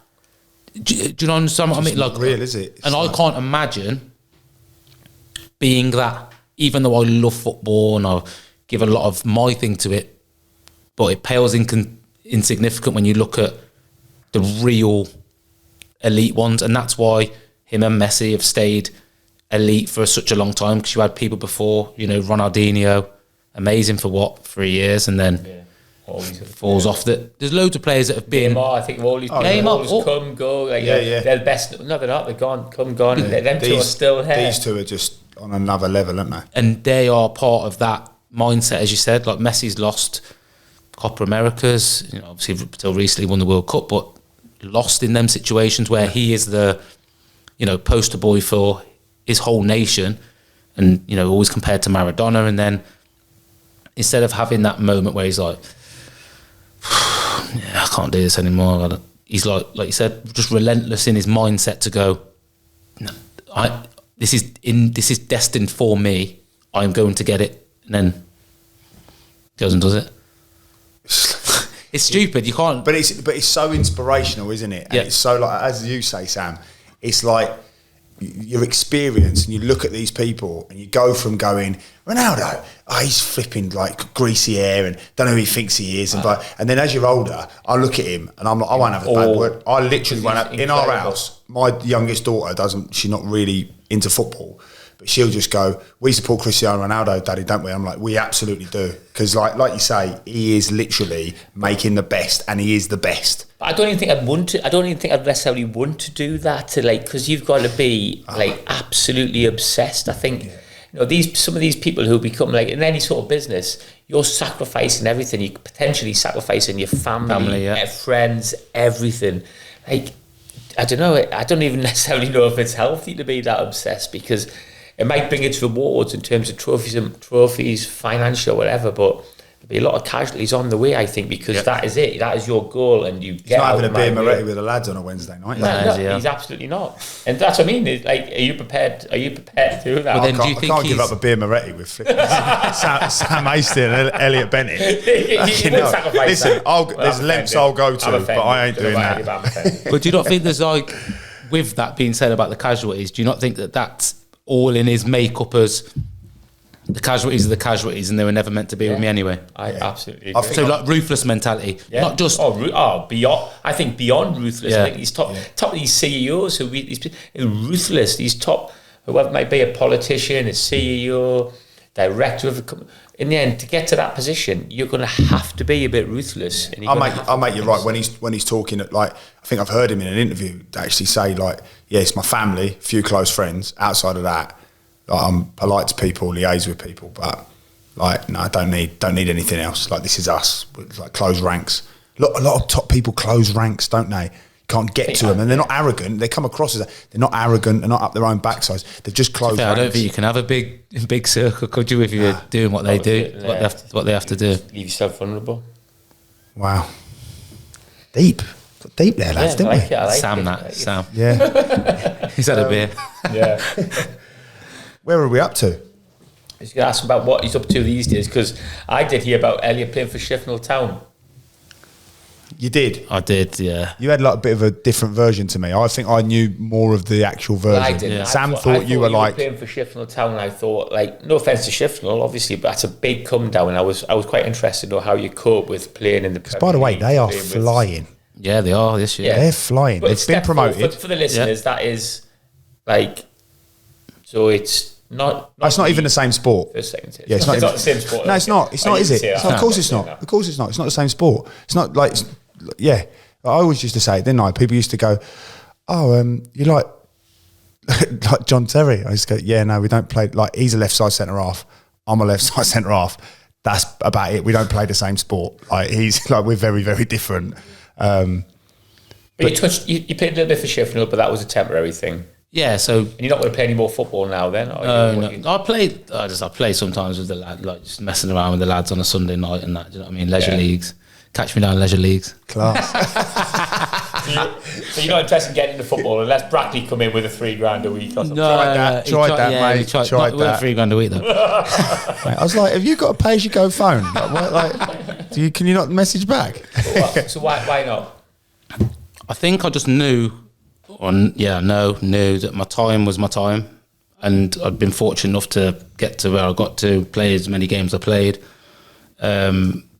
Do you understand what I mean? Like, real, is it? And I can't imagine being that, even though I love football and I give a lot of my thing to it, but it pales insignificant when you look at the real elite ones. And that's why him and Messi have stayed elite for such a long time, because you had people before, you know, Ronaldinho, amazing for 3 years, and then falls off. There's loads of players that have been. I think all these people come, go. Like, they're the best. No, they're not. They're gone. Come, gone. And them two are still here. These two are just on another level, aren't they? And they are part of that mindset, as you said. Like Messi's lost Copa Americas. You know, obviously until recently won the World Cup, but lost in them situations where he is the, you know, poster boy for his whole nation, and you know, always compared to Maradona. And then instead of having that moment where he's like, I can't do this anymore. He's like you said, just relentless in his mindset to go, no, this is destined for me. I'm going to get it, and then goes and does it. It's stupid. You can't. But it's so inspirational, isn't it? And it's so, like, as you say, Sam, it's like your experience, and you look at these people, and you go from going Ronaldo, he's flipping like greasy hair, and don't know who he thinks he is, and then as you're older, I look at him, and I'm like, I won't have a bad word. I literally won't have, in our house. My youngest daughter she's not really into football. But she'll just go, we support Cristiano Ronaldo, Daddy, don't we? I'm like, we absolutely do. Because like you say, he is literally making the best, and he is the best. I don't even think I'd want to. I don't even think I'd necessarily want to do that. Because you've got to be absolutely obsessed. I think some of these people who become like in any sort of business, you're sacrificing everything. You're potentially sacrificing your family, friends, everything. Like, I don't know. I don't even necessarily know if it's healthy to be that obsessed, because it might bring its rewards in terms of trophies, financial, whatever, but there'll be a lot of casualties on the way, I think, because that is it. That is your goal, and you get not having a beer Moretti with the lads on a Wednesday night. No, he's absolutely not. And that's what I mean. It's like, are you prepared to do that? Well, then, I can't give up a beer Moretti with Sam Aiston and Elliott Bennett. Listen, there's lengths I'll go to, but I ain't doing that. But do you not think there's like, with that being said about the casualties, do you not think that that's all in his makeup as the casualties are the casualties, and they were never meant to be with me anyway? I absolutely agree. So like ruthless mentality, not just beyond. I think beyond ruthless. I think these top of these CEOs who these ruthless. These top, whoever might be, a politician, a CEO, director of a company. In the end, to get to that position, you're going to have to be a bit ruthless. And I'll make you right when he's talking. Like, I think I've heard him in an interview actually say, like, yeah, it's my family, a few close friends. Outside of that, like, I'm polite to people, liaise with people, but like, no, I don't need anything else. Like, this is us. It's like close ranks. A lot of top people close ranks, don't they? Can't get to them, and they're not arrogant. They come across as they're not arrogant. They're not up their own backsides. They've just closed. I don't think you can have a big circle, could you, if you're doing what they do, what they have to do. Leave yourself vulnerable. Wow, deep there, lads, didn't we? Sam. Yeah, he's had a beer. Yeah. Where are we up to? I was going to ask him about what he's up to these days, because I did hear about Elliott playing for Sheffield Town. You did? I did, yeah. You had like a bit of a different version to me. I think I knew more of the actual version. I didn't. Yeah. Sam thought you were like playing for Sheffield Town, and I thought, like, no offence to Sheffield, obviously, but that's a big come down, and I was quite interested to know how you cope with playing in the Premier League. By the way, they are flying. Yeah, they are this year. Yeah. They're flying. But they've been promoted. For the listeners, that is like, so it's not. It's not even the same sport. First, second tier. Yeah, it's not the same sport. No, it's not. It's not, is it? Of course it's not. Of course it's not. It's not the same sport. It's not like. Yeah, I always used to say it, didn't I? People used to go, you like John Terry? I used to go, yeah, no, we don't play, like, he's a left side centre half, I'm a left side centre half. That's about it. We don't play the same sport. Like, we're very, very different. But you played a little bit for Sheffield, but that was a temporary thing. Yeah, so and you're not going to play any more football now, then? No. I play sometimes with the lad, like just messing around with the lads on a Sunday night and that. Do you know what I mean? Leisure leagues. Catch me down leisure leagues. Class. So you're not interested in getting into football unless Brackley come in with a $3,000 a week or something? Tried that, mate. Tried that. $3,000 a week though. Mate, I was like, have you got a pay-as-you-go phone? Can you not message back? So why not? I think I just knew that my time was my time, and I'd been fortunate enough to get to where I got to, play as many games I played.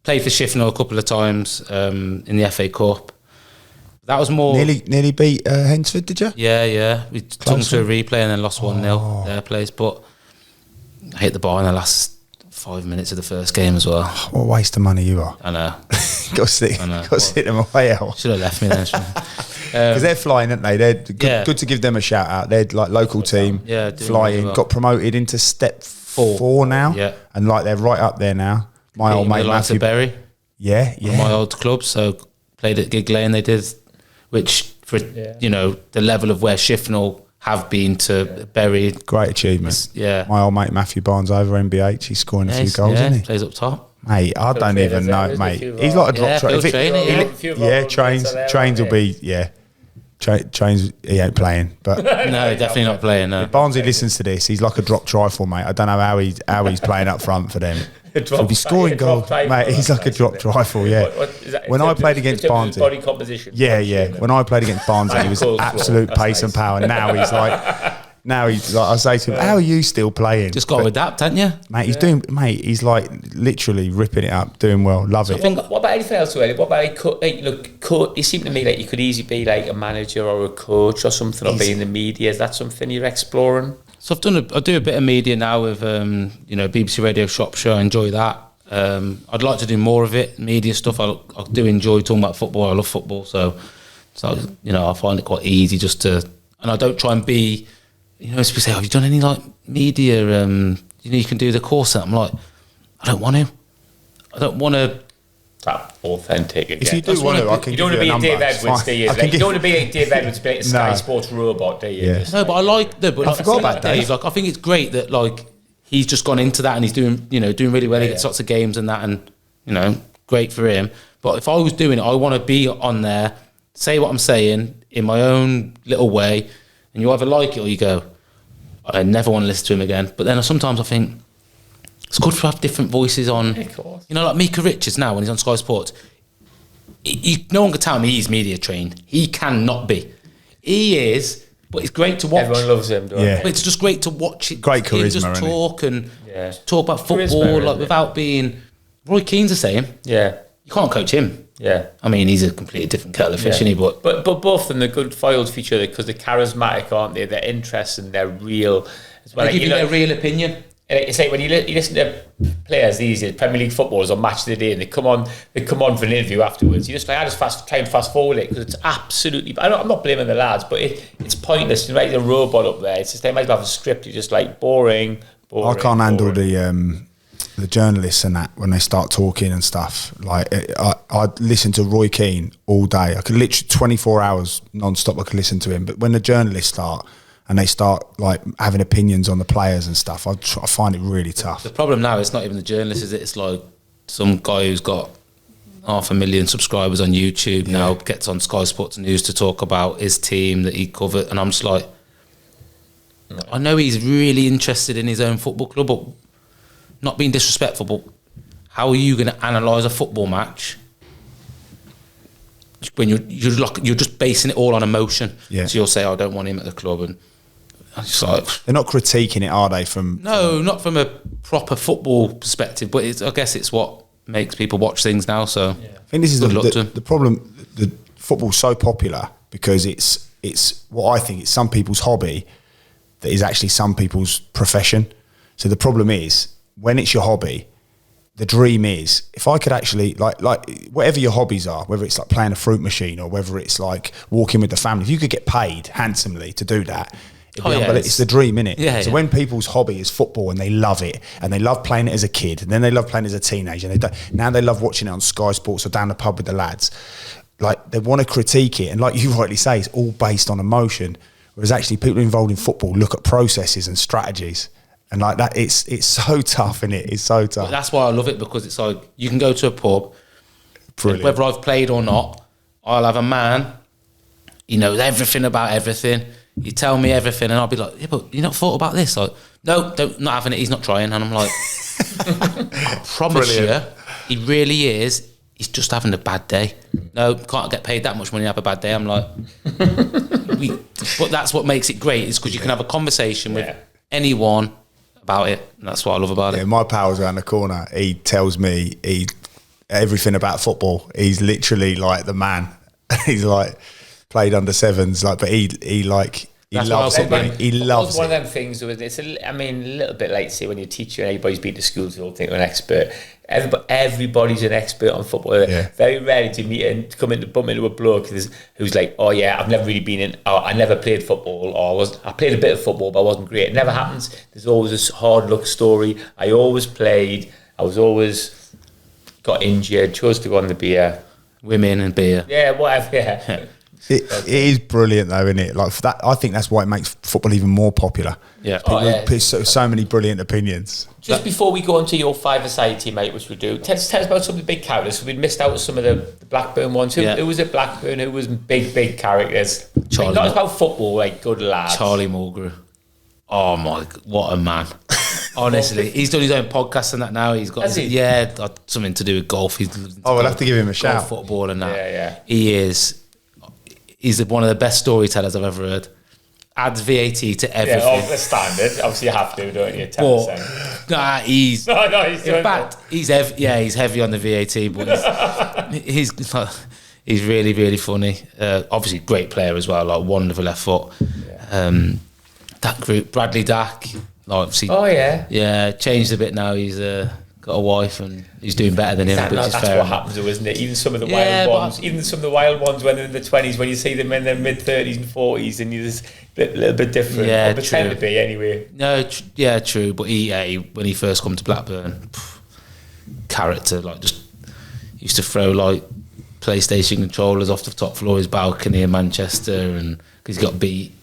Played for Sheffield a couple of times in the FA Cup. That was more... Nearly beat Hensford, did you? Yeah. We took them to a replay and then lost 1-0 their place. But I hit the bar in the last 5 minutes of the first game as well. What a waste of money you are. I know. Got to sit them away out. Should have left me then. Because they're flying, aren't they? They're good to give them a shout out. They're like local team, flying. Really well. Got promoted into step 4 now, and like they're right up there now. My old mate Matthew Berry, my old club. So played at Gig Lane. They did, which for the level of where Shifnal have been to Berry, great achievement. Yeah, my old mate Matthew Barnes over MBH. He's scoring a few goals, isn't he? Plays up top. Mate, I don't even know, mate. He's like a drop trains will be Trains, he ain't playing, but no, definitely not playing. No. If Barnsley listens to this, he's like a drop trifle, mate. I don't know how he's playing up front for them. He'll be scoring goals, mate. He's like a drop trifle, yeah. When I played against Barnsley, body composition. When I played against Barnsley, he was absolute pace and power. Now he's like, now he's like, I say to him, how are you still playing? Just got to adapt, haven't you? Mate, he's like literally ripping it up, doing well, love it. What about anything else, really? What about, you seem to me like you could easily be like a manager or a coach or something, or be in the media. Is that something you're exploring? So I do a bit of media now with BBC Radio Shropshire. I enjoy that. I'd like to do more of it, media stuff. I do enjoy talking about football. I love football, so I find it quite easy just to, and I don't try and be, people say, have you done any like media? You can do the course. I'm like, I don't want to. That authentic again. If you do want to, I can you don't want to be a Dave Edwards, do you? You don't want to be a Dave Edwards, but a Sky Sports robot, do you? Yeah. No, but I forgot about Dave. Like, I think it's great that like he's just gone into that and he's doing really well. He gets lots of games and that, and great for him. But if I was doing it, I want to be on there, say what I'm saying in my own little way, and you either like it or you go, I never want to listen to him again. But then sometimes I think it's good to have different voices on. Of course. Like Mika Richards now when he's on Sky Sports. No one can tell me he's media trained. He cannot be. He is, but it's great to watch. Everyone loves him, don't they? But it's just great to watch it. Great charisma, just talk and talk about Charisma, football like without being. Roy Keane's the same. Yeah. You can't coach him. Yeah. I mean, he's a completely different kettle of fish, isn't he? But both of them are good foils for each other because they're charismatic, aren't they? They're interesting, they're real. As well. they give you their real opinion. It's like when you listen to players these days, Premier League footballers on Match of the Day, and they come on for an interview afterwards. You just like, I just try and fast forward it because it's absolutely. I'm not blaming the lads, but it's pointless. You write a robot up there. It's just they might have a script. You're just like boring. I can't handle the journalists and that when they start talking and stuff. Like I listen to Roy Keane all day. I could literally 24 hours non-stop. I could listen to him. But when the journalists start and they start like having opinions on the players and stuff, I find it really tough. The problem now it's not even the journalists, is it? It's like some guy who's got 500,000 subscribers on YouTube now gets on Sky Sports News to talk about his team that he covered, and I'm just like, I know he's really interested in his own football club, but not being disrespectful, but how are you going to analyse a football match when you're just basing it all on emotion? Yeah. So you'll say, I don't want him at the club, and it's like, they're not critiquing it, are they? Not from a proper football perspective, but I guess it's what makes people watch things now. So I think this is the problem. The football's so popular because it's what I think it's some people's hobby that is actually some people's profession. So the problem is when it's your hobby, the dream is if I could actually like whatever your hobbies are, whether it's like playing a fruit machine or whether it's like walking with the family, if you could get paid handsomely to do that. It's the dream, innit? Yeah, so when people's hobby is football and they love it and they love playing it as a kid and then they love playing it as a teenager and now they love watching it on Sky Sports or down the pub with the lads, like they want to critique it, and like you rightly say, it's all based on emotion, whereas actually people involved in football look at processes and strategies, and like that it's so tough, innit? It's so tough. But that's why I love it, because it's like you can go to a pub, whether I've played or not, I'll have a man, he knows everything about everything. You tell me everything, and I'll be like, yeah, but you not thought about this? Like, no, not having it. He's not trying, and I'm like, I promise you, he really is. He's just having a bad day. No, can't get paid that much money to have a bad day. I'm like, but that's what makes it great, is because you can have a conversation with anyone about it, and that's what I love about it. My pal's around the corner. He tells me everything about football. He's literally like the man. He's like played under sevens, like, but he loves it. He loves it. One of them things. It's a little bit like, say, when you're a teacher and everybody's been to school, so they all think they're an expert. Everybody's an expert on football. Yeah. Very rarely to meet and bump into a bloke who's like, oh yeah, I've never really been in. Oh, I never played football, or I played a bit of football, but I wasn't great. It never happens. There's always a hard luck story. I always played. I was always got injured. Chose to go on the beer, women and beer. Yeah, whatever. Yeah. It is brilliant though, isn't it? Like that, I think that's why it makes football even more popular. Yeah, so many brilliant opinions. Just before we go on to your five-a-side team, mate, which we do, tell us about some of the big characters. So we'd missed out on some of the Blackburn ones. Who was at Blackburn? Who was big characters? Charlie, not about football, like good lads. Charlie Mulgrew. Oh my, what a man! Honestly, he's done his own podcast and that now. He's got something to do with golf. We'll have to give him a shout. Football and that. Yeah. He's one of the best storytellers I've ever heard. adds VAT to Yeah, everything. the standard. Obviously, you have to, don't you? 10%. But he's No, he's doing in fact he's heavy on the VAT, but he's really, really funny. Obviously, great player as well, like wonderful left foot. Yeah. That group, Bradley Dack, obviously. Oh yeah. Yeah, changed a bit now. He's got a wife and he's doing better than him. That's fair what happens, though, isn't it? Even some of the wild ones, when they're in the 20s, when you see them in their mid 30s and 40s, and you're just a little bit different. Yeah, or pretend true. to be anyway. No, true. But he when he first come to Blackburn, character, like just used to throw like PlayStation controllers off the top floor of his balcony in Manchester, and because he got beat,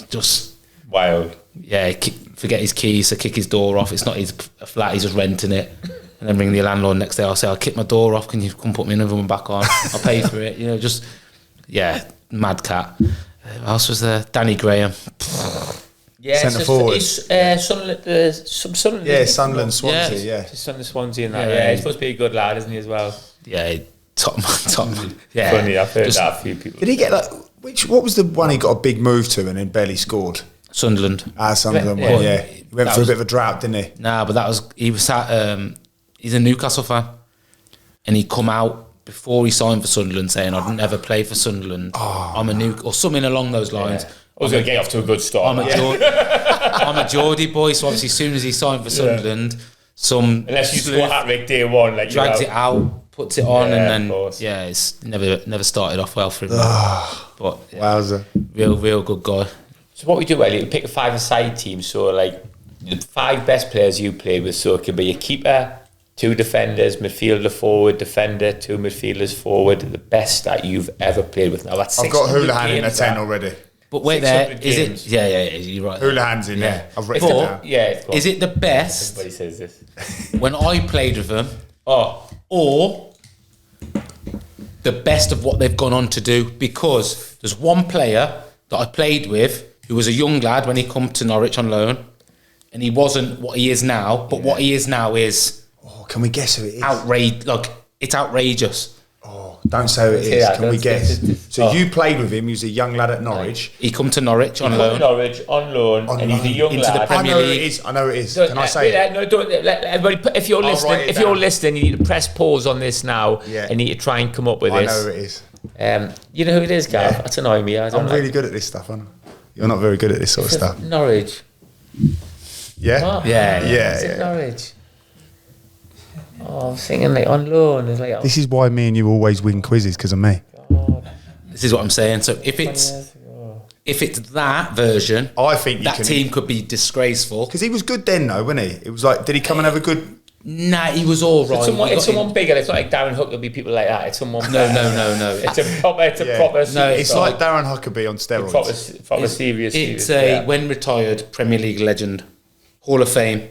just wild. Yeah, forget his keys, so kick his door off. It's not his flat, he's just renting it. And then ring the landlord next day, I'll say, I'll kick my door off, can you come put me another one back on? I'll pay for it. Just, mad cat. Who else was there? Danny Graham. Yeah, Centre forward. Sunderland, Yeah, Sunderland, Swansea, yeah. Sunderland, Swansea and that. Yeah, he's supposed to be a good lad, isn't he, as well? Yeah, top man. Yeah. Funny, I've heard that a few people. Did he get like, what was the one he got a big move to and then barely scored? Sunderland. Sunderland, Yeah. He went through a bit of a drought, didn't he? Nah, but he was at, he's a Newcastle fan, and he come out before he signed for Sunderland saying, I'd never play for Sunderland. I'm a or something along those lines. Yeah. I was going to get off to a good start. I'm a Geordie boy, so obviously as soon as he signed for Sunderland, unless you score a hat-trick day one, like drags it out, puts it on, and then of it's never started off well for him. But Wowza. real good guy. So what we do, Elliot, we pick a five-a-side team. So like the 5 best players you played with. So it could be a keeper, 2 defenders, midfielder, forward, defender, 2 midfielders, forward. The best that you've ever played with. Now that's I've got 600 Houlihan in a games, 10 that. already. But wait there, 600 is games. it? Yeah, you're right. Houlihan's in there. I've written it down. Yeah. Is it the best Everybody says this. when I played with them, or the best of what they've gone on to do? Because there's one player that I played with who was a young lad when he come to Norwich on loan, and he wasn't what he is now. But what he is now is Can we guess who it is? it's outrageous. Don't say who it is. Can we guess? So Oh. you played with him. He was a young lad at Norwich. He come to Norwich on loan. Norwich on loan, and he's a young Into the lad. Premier I know who League. it is. I know who it is. Can I say it? No, don't. Let everybody. If you're I'll listening, write it if you're down. listening, you need to press pause on this now, Yeah. and need to try and come up with I this. know who it is. You know who it is, Gav? Yeah. That's annoying me. I don't I'm like really good at this stuff, aren't I? You're not very good at this sort of stuff. Norwich. Yeah? What? Yeah, Is it Norwich? Oh, I'm thinking like on loan. It's like This is why me and you always win quizzes, because of me. This is what I'm saying. So if it's that version, I think you that can. team could be disgraceful. Because he was good then, though, wasn't he? It was like, did he come and have a good... Nah, he was all right. It's someone bigger. It's not like Darren Hook. There'll be people like that. It's someone. No. It's a proper. Yeah. Proper. No, It's like Darren Huckabee on steroids. proper serious. It's yeah. when retired Premier League legend, Hall of Fame.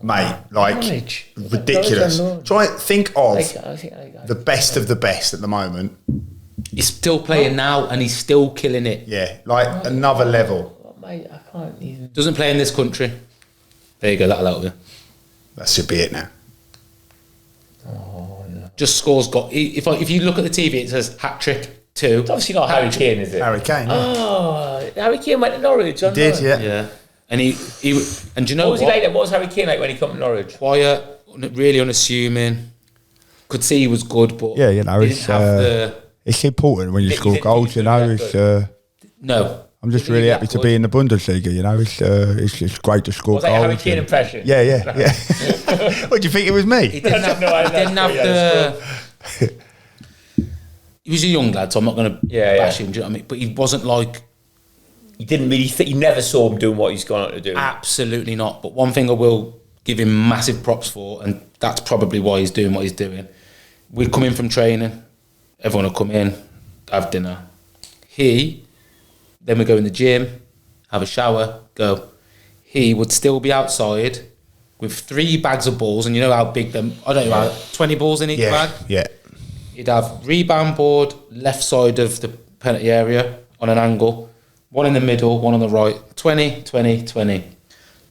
Mate, like, Norwich. ridiculous. Norwich. Try and think of I think the best of the best at the moment. He's still playing now, and he's still killing it. Yeah, like another level. Mate, I can't even. Doesn't play in this country. There you go. That'll help you. That should be it now. Just scores. If you look at the TV, it says hat trick 2. It's obviously not Harry Kane, is it? Harry Kane. Oh, Harry Kane went to Norwich. On Did, loan. yeah. Yeah, and he and do you know What was he like? What was Harry Kane like when he come to Norwich? Quiet, really unassuming. Could see he was good, but Yeah, you know, he it's, didn't have the It's important when you He score didn't- goals, he you know. didn't It's, do no. I'm just He really didn't happy have to good. be in the Bundesliga, you know. It's great to score Was that Harry goals. Kane and- impression? Yeah. What, do you think it was He me? didn't have, No, I he didn't have the. He was a young lad, so I'm not going to bash him. Do you know what I mean? But he wasn't like He didn't really. You never saw him doing what he's gone on to do. absolutely not. But one thing I will give him massive props for, and that's probably why he's doing what he's doing. We'd come in from training, everyone would come in, have dinner. Then we go in the gym, have a shower, go. He would still be outside with 3 bags of balls, and you know how big them. I don't know, about 20 balls in each bag. Yeah. He'd have rebound board left side of the penalty area on an angle, one in the middle, one on the right, 20, 20, 20.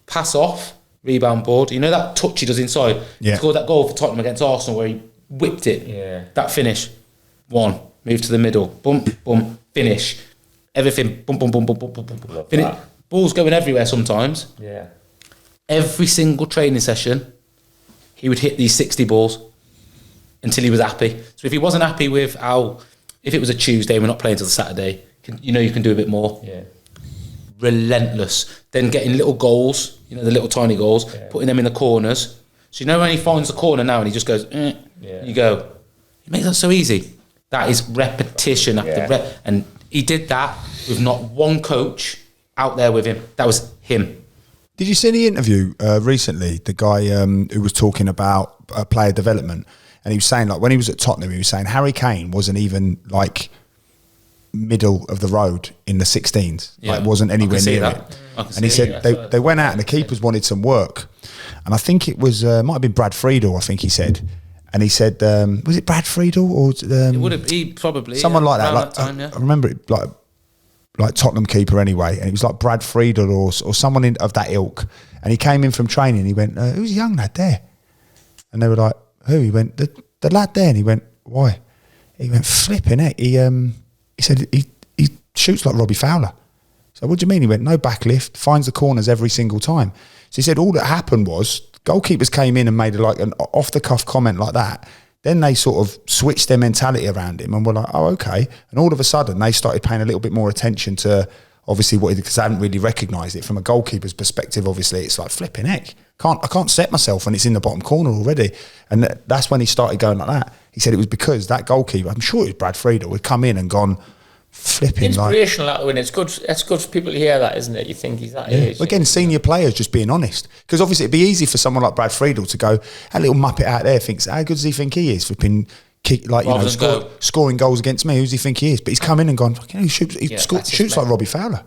Pass off, rebound board. You know that touch he does inside? Yeah. He scored that goal for Tottenham against Arsenal where he whipped it. Yeah. That finish. 1, move to the middle, bump, bump, finish. everything, boom, boom, boom, boom, boom, boom, boom. Love Then that. ball's going everywhere sometimes. Yeah. Every single training session, he would hit these 60 balls until he was happy. So if he wasn't happy with how, if it was a Tuesday, we're not playing till the Saturday, you can do a bit more. Yeah. Relentless. Then getting little goals, the little tiny goals, putting them in the corners. So when he finds the corner now and he just goes, you go, he makes that so easy. That is repetition after rep. And he did that with not one coach out there with him. That was him. Did you see the interview recently? The guy who was talking about player development, and he was saying, like, when he was at Tottenham, he was saying Harry Kane wasn't even like middle of the road in the 16s. Yeah. Like, wasn't anywhere near that. it. And he said they went out and the keepers wanted some work, and I think it was might have been Brad Friedel. I think he said, and he said, was it Brad Friedel or it would have he probably someone like that? around Like, time, I remember it like Tottenham keeper anyway, and it was like Brad Friedel or someone of that ilk, and he came in from training. He went, "Who's the young lad there?" And they were like, "Who?" He went, "The lad there." And he went, "Why?" He went, "Flipping it." He said he shoots like Robbie Fowler. So what do you mean? He went, "No backlift, finds the corners every single time." So he said all that happened was goalkeepers came in and made like an off the cuff comment like that. Then they sort of switched their mentality around him and were like, "Oh, okay." And all of a sudden, they started paying a little bit more attention to obviously what, because they hadn't really recognised it from a goalkeeper's perspective. Obviously, it's like flipping heck. I can't set myself when it's in the bottom corner already. And that's when he started going like that. He said it was because that goalkeeper, I'm sure it was Brad Friedel, had come in and gone flipping inspirational. Like, when it's good. It's good for people to hear that, isn't it? You think he's that age. Again, senior players just being honest, because obviously it'd be easy for someone like Brad Friedel to go, that little muppet out there thinks, how good does he think he is flipping scoring goals against me? Who does he think he is? But he's come in and gone, fucking, he shoots like Robbie Fowler.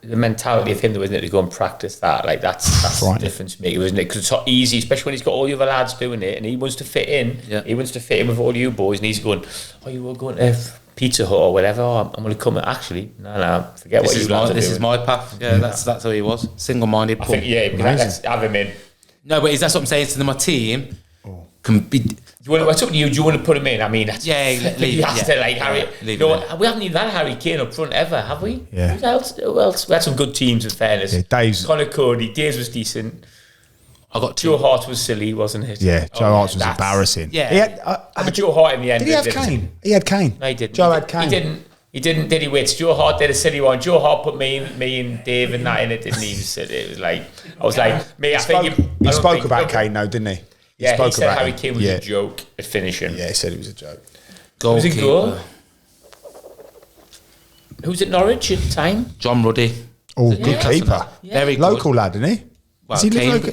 The mentality of him, though, isn't it, to go and practice that? Like that's the difference maker, isn't it? Because it's not easy, especially when he's got all the other lads doing it, and he wants to fit in. Yeah. He wants to fit in with all you boys, and he's going, "Oh, you were going to Pizza Hut or whatever. Oh, I'm going to come." Actually, no, forget this what you lads are doing. This is my path. Yeah, that's how he was. Single-minded. Let's have him in. No, but that's what I'm saying to my team. Can be. What's up to you? Do you want to put him in? I mean, that's, leave Harry. We haven't even had Harry Kane up front ever, have we? Yeah. Who else? We had some good teams, in fairness. Yeah, Dave's. Connor Cody. Dave's was decent. I got Joe Hart was silly, wasn't it? Yeah, Joe Hart was embarrassing. Yeah. But Joe Hart in the end. Did he have Kane? He had Kane. No, he didn't. Joe had Kane. He didn't, did he? Wait, Joe Hart did a silly one. Joe Hart put me and Dave and that in it, didn't he? It was like, I was like, me, I think he spoke about Kane, though, didn't he? He said Harry Kane was a joke at finishing. Yeah, he said it was a joke. Goalkeeper. Was it goal? Who was at Norwich at the time? John Ruddy. Oh, good keeper. Yeah. Very good. Local lad, isn't he? Well,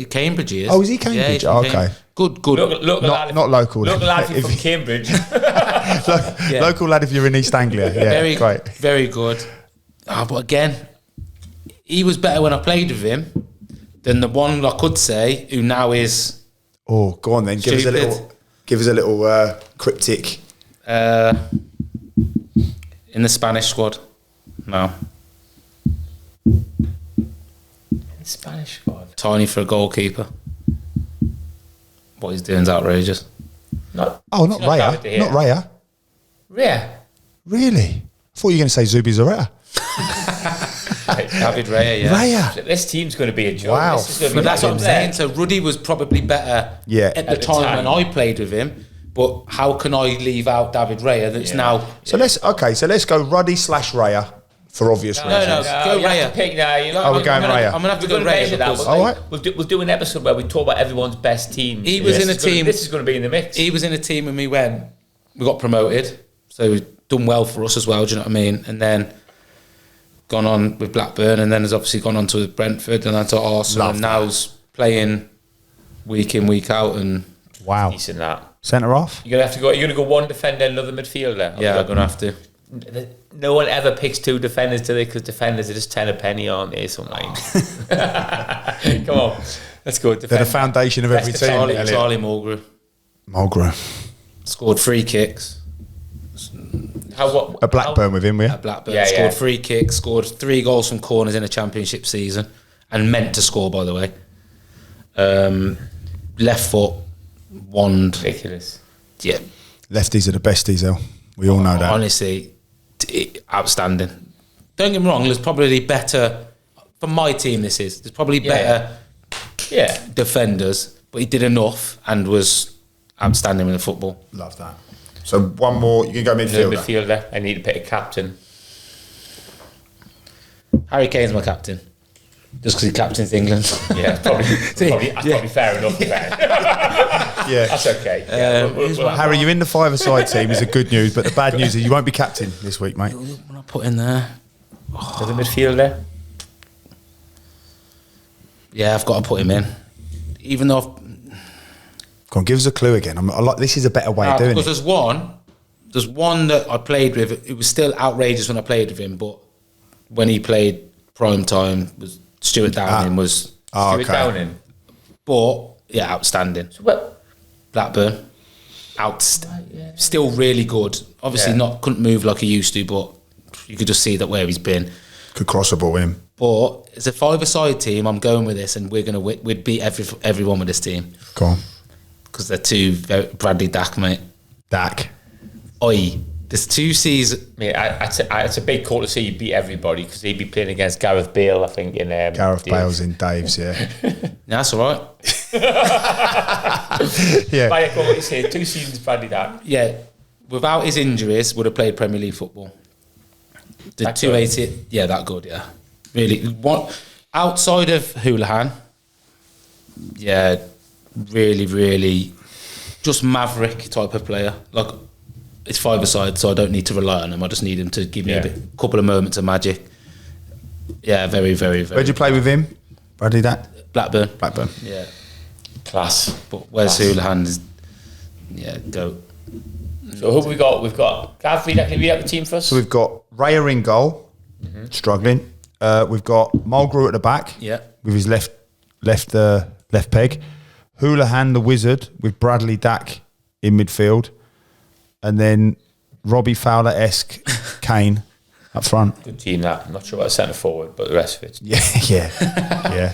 Cambridge he is. Oh, is he Cambridge? Yeah, okay. Good. Not local. Local lad from Cambridge. Local lad if you're in East Anglia. Yeah, great. Very good. But again, he was better when I played with him than the one I could say who now is. Oh, go on then. Give us a little cryptic. In the Spanish squad. No. Spanish squad. Tiny for a goalkeeper. What he's doing is outrageous. Not Raya. Not Raya. Raya. Really? I thought you were going to say Zubi Zareta. David Raya, yeah. Raya. This team's going to be a joke. Wow. But that's what I'm saying. So Ruddy was probably better at the time when I played with him. But how can I leave out David Raya that's now... So let's go Ruddy / Raya. For obvious reasons. No, go Raya. We're going Raya. I'm going to have to go Raya. All right. We'll do an episode where we talk about everyone's best teams. He was in a team. This is going to be in the mix. He was in a team when we got promoted. So he's done well for us as well, do you know what I mean? And then gone on with Blackburn, and then has obviously gone on to Brentford and then to Arsenal. And now's playing week in, week out. And wow. Decent that. Centre off? You're going to go one defender, another midfielder. Yeah, I'm going to have to. No one ever picks two defenders, do they? Because defenders are just 10 a penny, aren't they? Come on, let's go. They're the foundation of every team. Charlie Mulgrew scored 3 kicks. At Blackburn with him, At Blackburn, scored 3 kicks, scored 3 goals from corners in a championship season, and meant to score, by the way. Left foot, wand. Ridiculous. Yeah. Lefties are the besties, though. We all know that. Honestly, outstanding. don't get me wrong, there's probably better, for my team there's probably better defenders, but he did enough and was outstanding in the football. Love that. So one more, you can go midfielder. Midfielder, I need to pick a captain. Harry Kane's my captain. Just because he captains England. Yeah, probably fair enough. Yeah, that's okay. Harry, you're in the five-a-side team is the good news, but the bad news is you won't be captain this week, mate. What I put in there? The midfielder. Yeah, I've got to put him in. Even though Go on, give us a clue again. I like this is a better way of doing it. Because there's one that I played with. It was still outrageous when I played with him, but when he played prime time, was Stuart Downing was Stuart Downing. But yeah, outstanding. So Blackburn, still really good. Obviously, couldn't move like he used to, but you could just see that where he's been. Could cross a ball in. But as a five-a-side team, I'm going with this, and we'd beat everyone with this team. Go on. Because they're Bradley Dack, mate. Dack. Oi. There's 2 seasons. It's a big call to see you beat everybody because he'd be playing against Gareth Bale, I think. Gareth Bale's in Dave's, yeah. That's all right. Yeah. By what you say, 2 seasons Bradley Dack. Yeah. Without his injuries, would have played Premier League football. The 280, yeah, that good, yeah. Really, outside of Houlihan, yeah, really, really, just maverick type of player. Like, it's five-a-side, so I don't need to rely on him. I just need him to give me a couple of moments of magic. Yeah, very, very, very. Where'd you play with him? Bradley Dack? Blackburn. Yeah. Class. But where's Houlihan? Go. So who have we got? We've got Gav. Read out the team for us. So we've got Raya in goal, struggling. We've got Mulgrew at the back, with his left peg. Houlihan the wizard with Bradley Dack in midfield, and then Robbie Fowler-esque Kane up front. Good team that. I'm not sure about centre forward, but the rest of it. Yeah.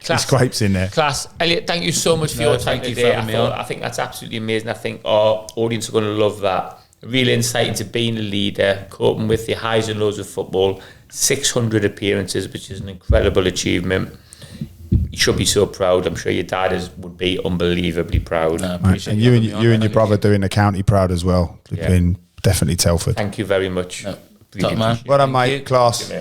Class. Scrapes in there. Class. Elliot, thank you so much for your time today. I think that's absolutely amazing. I think our audience are going to love that. Real insight into being a leader, coping with the highs and lows of football. 600 appearances, which is an incredible achievement. You should be so proud. I'm sure your dad would be unbelievably proud. And you and your brother doing the county proud as well. You've been definitely Telford. Thank you very much. Top man. Well done, mate. Class.